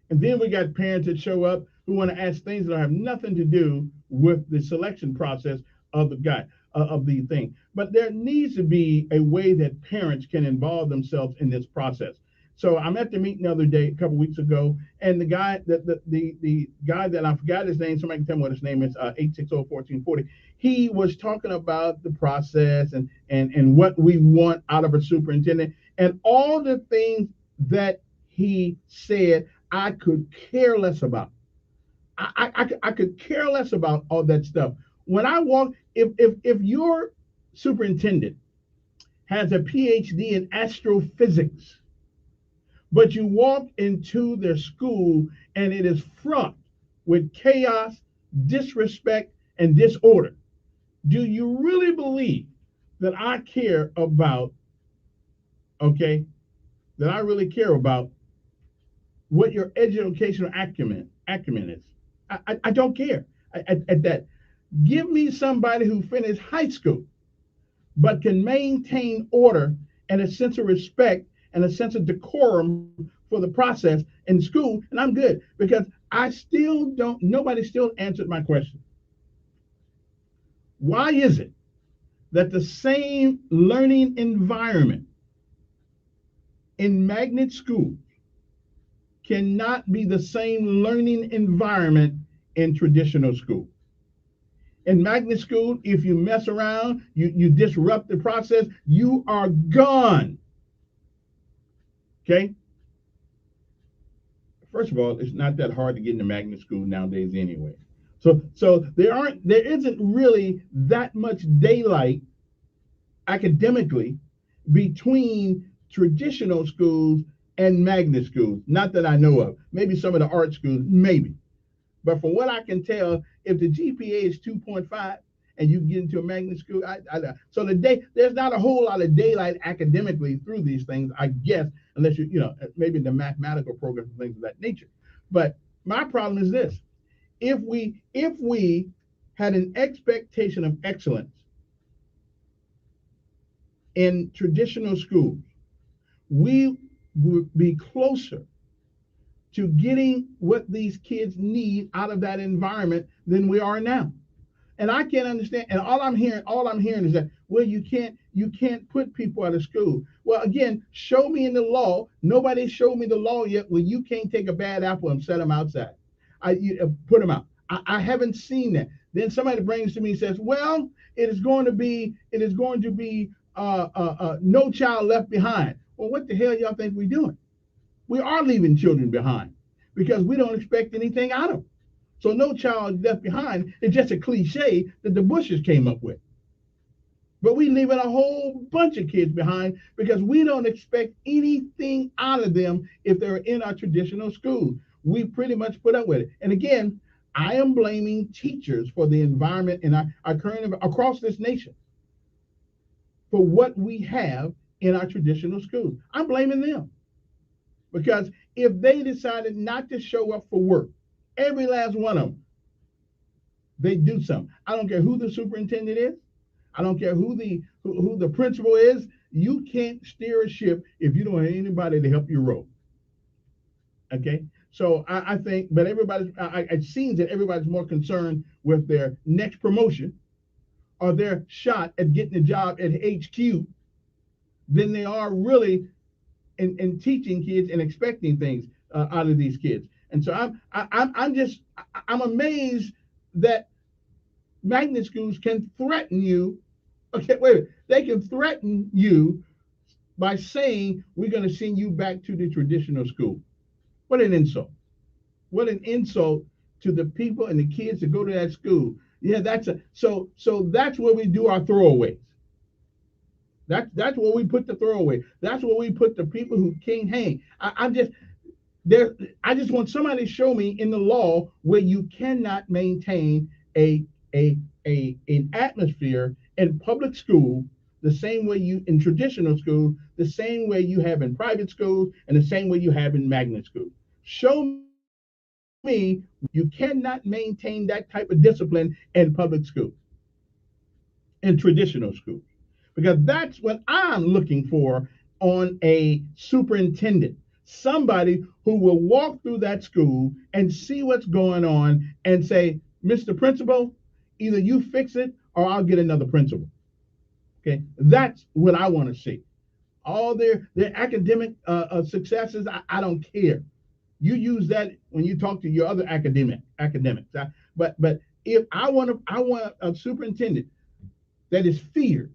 And then we got parents that show up who want to ask things that have nothing to do with the selection process of the guy, of the thing. But there needs to be a way that parents can involve themselves in this process. So I'm at the meeting the other day, a couple weeks ago, and the guy the guy that I forgot his name, somebody can tell me what his name is, 860-1440. He was talking about the process and what we want out of a superintendent and all the things that he said I could care less about. I could care less about all that stuff. When I walk, if your superintendent has a PhD in astrophysics, but you walk into their school and it is fraught with chaos, disrespect, and disorder, do you really believe that I care about, okay, that I really care about what your educational acumen is? I don't care at that. Give me somebody who finished high school but can maintain order and a sense of respect and a sense of decorum for the process in school, and I'm good, because nobody still answered my question. Why is it that the same learning environment in magnet schools cannot be the same learning environment in traditional school? In magnet school, if you mess around, you disrupt the process, you are gone. Okay? First of all, it's not that hard to get into magnet school nowadays anyway. So there isn't really that much daylight academically between traditional schools and magnet schools. Not that I know of. Maybe some of the art schools, maybe. But from what I can tell, if the GPA is 2.5 and you get into a magnet school, so there's not a whole lot of daylight academically through these things, I guess, unless maybe the mathematical programs and things of that nature. But my problem is this: if we had an expectation of excellence in traditional schools, we would be closer to getting what these kids need out of that environment than we are now. And I can't understand. And all I'm hearing is that, well, you can't put people out of school. Well, again, show me in the law. Nobody showed me the law yet where you can't take a bad apple and set them outside. Put them out. I haven't seen that. Then somebody brings to me and says, well, it is going to be no child left behind. Well, what the hell y'all think we're doing? We are leaving children behind because we don't expect anything out of them. So no child left behind is just a cliche that the Bushes came up with. But we leaving a whole bunch of kids behind because we don't expect anything out of them if they're in our traditional schools. We pretty much put up with it. And again, I am blaming teachers for the environment in our current across this nation for what we have in our traditional schools. I'm blaming them because if they decided not to show up for work, every last one of them, they do something. I don't care who the superintendent is. I don't care who the principal is. You can't steer a ship if you don't have anybody to help you row. Okay, so I think, but it seems that everybody's more concerned with their next promotion or their shot at getting a job at HQ than they are really in teaching kids and expecting things out of these kids. And so I'm amazed that magnet schools can threaten you. Okay, wait a minute. They can threaten you by saying we're going to send you back to the traditional school. What an insult. What an insult to the people and the kids that go to that school. Yeah, so that's where we do our throwaways. That's where we put the throwaway. That's where we put the people who can't hang. I just want somebody to show me in the law where you cannot maintain an atmosphere in public school the same way you in traditional schools, the same way you have in private schools, and the same way you have in magnet schools. Show me you cannot maintain that type of discipline in public schools, in traditional schools, because that's what I'm looking for on a superintendent. Somebody who will walk through that school and see what's going on and say, Mr. Principal, either you fix it or I'll get another principal. Okay, that's what I want to see. All their academic successes, I don't care. You use that when you talk to your other academics. But if I want a superintendent that is feared,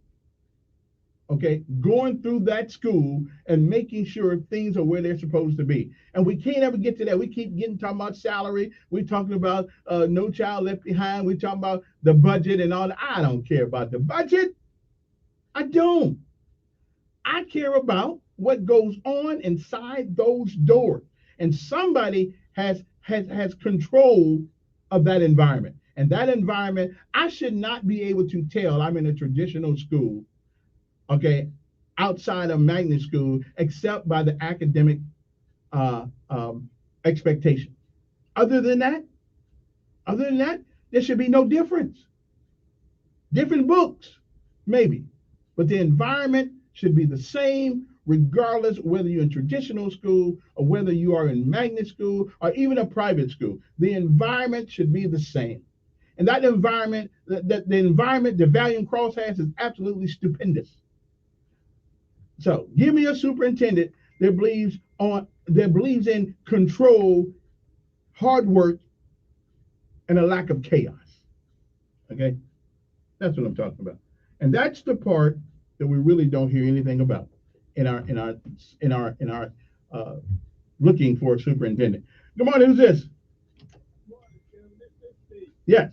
okay, going through that school and making sure things are where they're supposed to be. And we can't ever get to that. We keep talking about salary. We're talking about no child left behind. We're talking about the budget and all that. I don't care about the budget. I don't. I care about what goes on inside those doors. And somebody has control of that environment. And that environment, I should not be able to tell I'm in a traditional school, okay, outside of magnet school, except by the academic expectation. Other than that, there should be no difference. Different books, maybe, but the environment should be the same regardless whether you're in traditional school or whether you are in magnet school or even a private school. The environment should be the same. And that environment, the environment the Valiant Cross has is absolutely stupendous. So give me a superintendent that believes in control, hard work, and a lack of chaos. Okay? That's what I'm talking about. And that's the part that we really don't hear anything about in our looking for a superintendent. Good morning, who's this? Yes.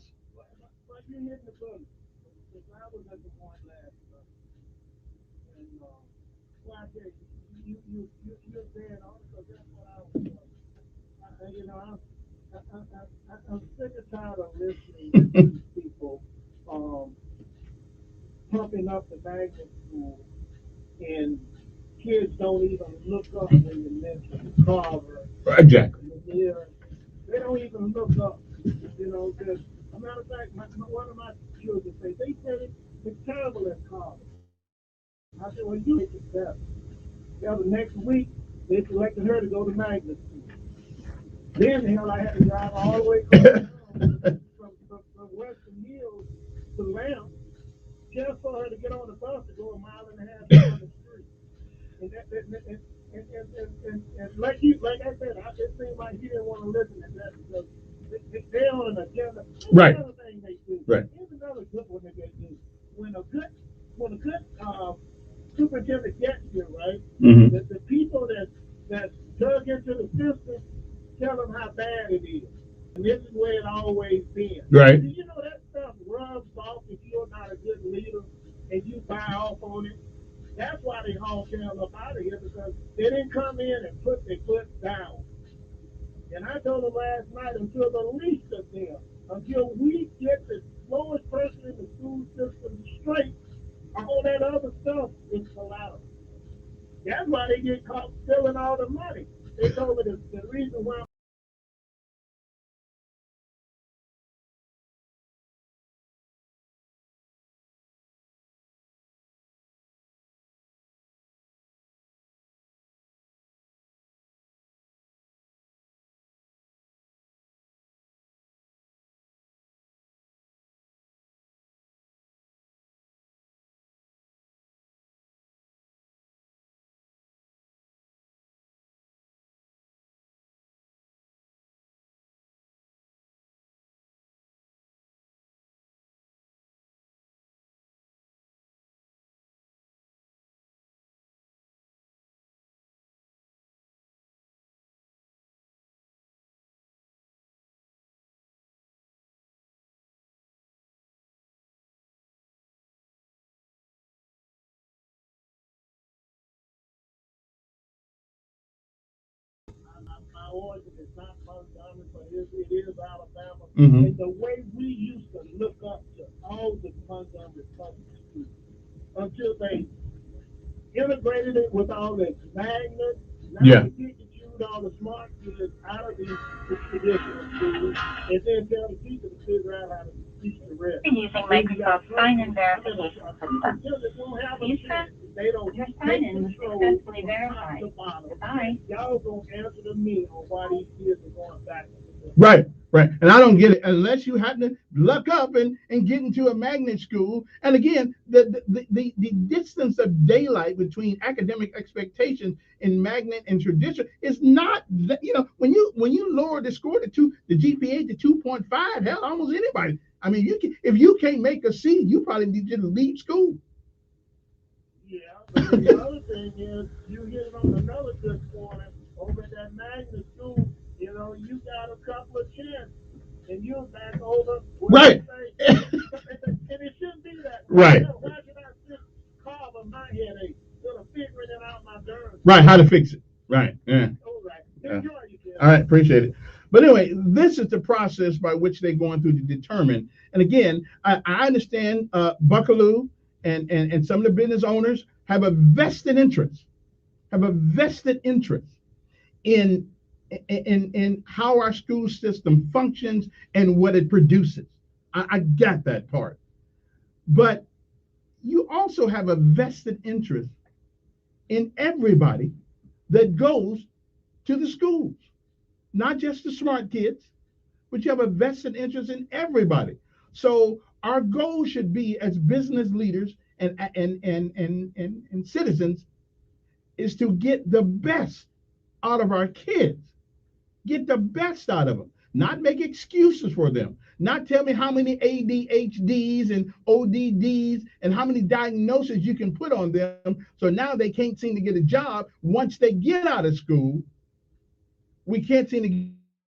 I'm sick and tired of listening to people pumping up the magnet school, and kids don't even look up when you mention Carver. Exactly. They don't even look up. Because, a matter of fact, one of my children say, they said it's terrible at Carver. I said, well, you make it better. The next week, they selected her to go to magnet school. Then the hell I had to drive all the way from Western Hills They're on an agenda. Right. Another thing they do. Right. Here's another good one that they do. When a good superintendent gets here, right? Mm-hmm. The people that dug into the system tell them how bad it is. And this is where it always been. Right. You know, that stuff rubs off if you're not a good leader and you buy off on it. That's why they haul Cal up out of here, because they didn't come in and put their foot down. And I told them last night, until the least of them, until we get the lowest person in the school system straight, all that other stuff is collateral. That's why they get caught stealing all the money. They told me the reason why. My origin is not Montgomery, but it is Alabama. Mm-hmm. And the way we used to look up to all the Montgomery public schools until they integrated it with all the magnets. Now Yeah. they pick and choose all the smart kids out of the traditional schools and then tell the teacher to figure out how to teach the rest. Using Microsoft sign-in verification system. Please press They don't your sign-in was successfully verified. Goodbye. Y'all gonna answer to me on why these kids are going back. Right, right. And I don't get it unless you happen to luck up and get into a magnet school. And again, the distance of daylight between academic expectations in magnet and tradition is not, when you lower the score to the GPA to 2.5, hell, almost anybody. I mean, if you can't make a C, you probably need to leave school. Yeah, but the other thing is, you hit on another good point over at that magnet school. You got a couple of chances, and you're back over. Right. And it shouldn't be that way. Right. Why should I sit carve on my headache instead of figuring it out my nerves? Right, how to fix it. Right, yeah. All right. Enjoy you, all right, appreciate it. But anyway, this is the process by which they're going through to determine. And again, I understand Buckaloo and some of the business owners have a vested interest in how our school system functions and what it produces. I got that part. But you also have a vested interest in everybody that goes to the schools, not just the smart kids, but you have a vested interest in everybody. So our goal should be, as business leaders and citizens, is to get the best out of our kids. Get the best out of them, not make excuses for them, not tell me how many ADHDs and ODDs and how many diagnoses you can put on them so now they can't seem to get a job. Once they get out of school, we can't seem to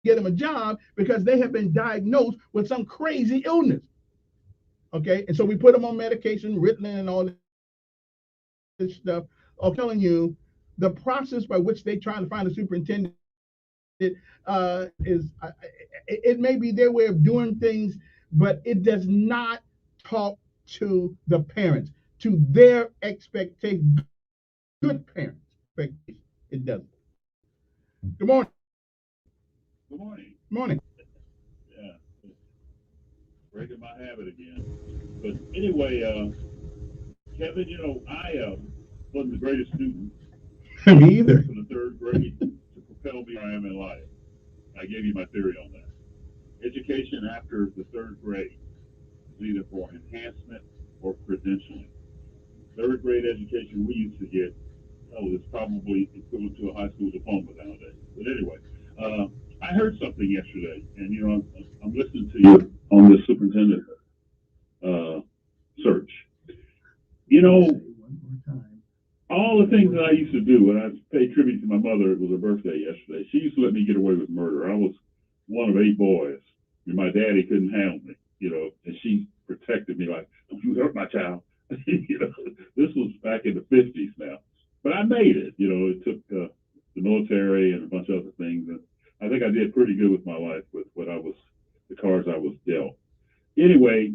get them a job because they have been diagnosed with some crazy illness. Okay, and so we put them on medication, Ritalin and all this stuff. I'm telling you, the process by which they try to find a superintendent it may be their way of doing things, but it does not talk to the parents, to their expectations. Good parents' expectations. It doesn't. Good morning. Good morning. Morning. Yeah, breaking my habit again. But anyway, Kevin, I wasn't the greatest student. Me either. From the third grade to propel me where I am in life. I gave you my theory on that. Education after the third grade is either for enhancement or credentialing. Third grade education we used to get, it's probably equivalent to a high school diploma nowadays. But anyway, I heard something yesterday, and you know, I'm listening to you on this superintendent search. You know, all the things that I used to do when I paid tribute to my mother, it was her birthday yesterday. She used to let me get away with murder. I was one of 8 boys, and my daddy couldn't handle me, you know, and she protected me like, don't you hurt my child. You know, this was back in the 50s now. But I made it, you know, it took the military and a bunch of other things. And I think I did pretty good with my life with what I was, the cards I was dealt. Anyway,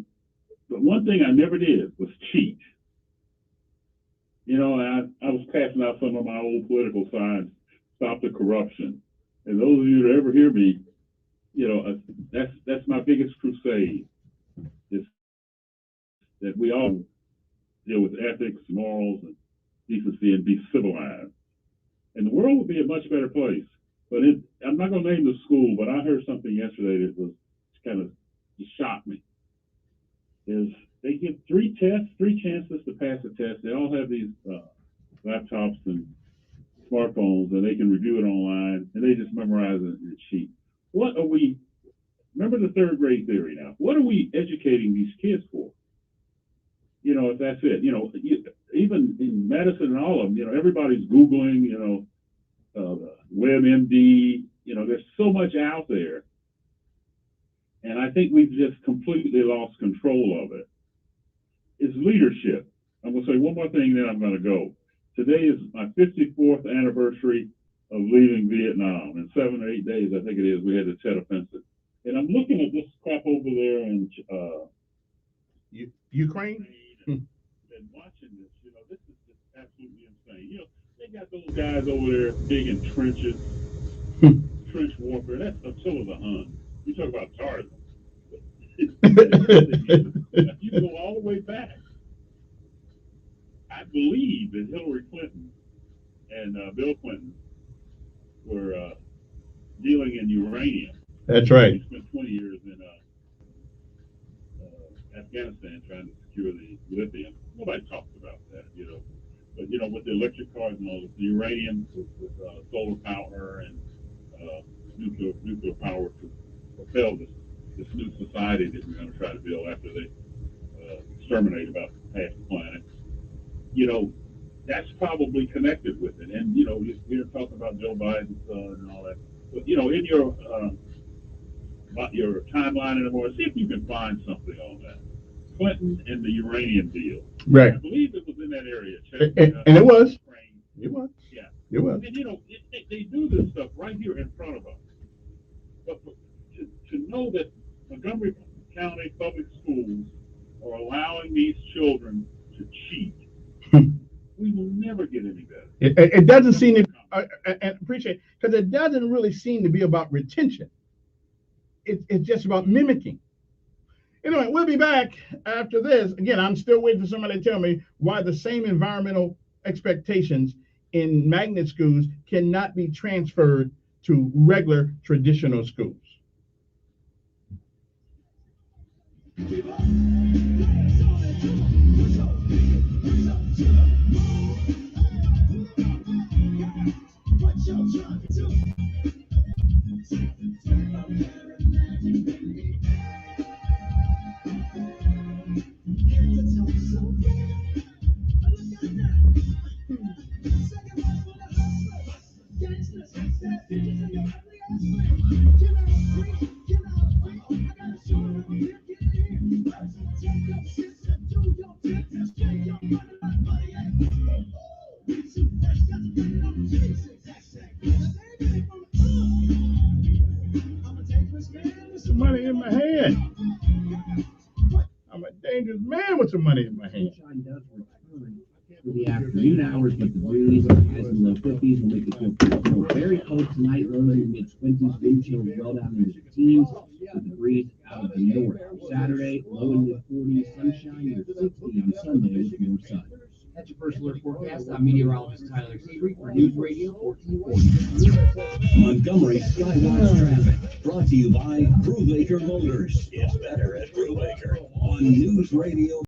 the one thing I never did was cheat. You know, I was passing out some of my old political signs, stop the corruption. And those of you that ever hear me, you know, that's my biggest crusade, is that we all deal with ethics, morals, and decency and be civilized. And the world would be a much better place. But I'm not going to name the school, but I heard something yesterday that was kind of shocked me. Is they give 3 chances to pass a test. They all have these laptops and smartphones, and they can review it online, and they just memorize it and cheat. What are we, remember the 3rd grade theory now, what are we educating these kids for? You know, if that's it, you know, even in medicine and all of them, you know, everybody's Googling, you know, WebMD, you know, there's so much out there. And I think we've just completely lost control of it. It's leadership. I'm going to say one more thing, then I'm going to go. Today is my 54th anniversary of leaving Vietnam. In 7 or 8 days, I think it is, we had the Tet Offensive. And I'm looking at this crap over there in Ukraine. And watching this, you know, this is just absolutely insane. You know, they got those guys over there digging trenches, trench warfare. That's Attila the Hun. You talk about Tarzan. You go all the way back. I believe that Hillary Clinton and Bill Clinton were dealing in uranium. That's right. They spent 20 years in Afghanistan trying to secure the lithium. Nobody talks about that, you know. But, you know, with the electric cars and all this, the uranium with solar power and nuclear power to propel this new society that we're going to try to build after they exterminate about half the planet. You know, that's probably connected with it. And, you know, we're talking about Joe Biden's and all that. But, you know, in your timeline and more, see if you can find something on that. Clinton and the uranium deal. Right. I believe it was in that area. And it was. It was. Yeah. It was. And, you know, they do this stuff right here in front of us. But to know that Montgomery County public schools are allowing these children to cheat, we will never get any better. It doesn't seem to, and appreciate, because it doesn't really seem to be about retention. It's just about mimicking. Anyway, we'll be back after this. Again, I'm still waiting for somebody to tell me why the same environmental expectations in magnet schools cannot be transferred to regular traditional schools. Some money in my hand. I'm a dangerous man with some money in my hand. Sunshine does return for the afternoon hours, but the breeze highs in the low 50s will make it feel pretty cold. Very cold tonight, lows in the mid-20s, wind chills well down into the teens, with the breeze out of the north. Saturday, low in the 40s, sunshine, near 60 on Sunday with more sun. That's your first alert forecast. I'm meteorologist Tyler Seabury for News Radio 1440. Montgomery Skywatch traffic, brought to you by Brubaker Motors. It's better at Brubaker on News Radio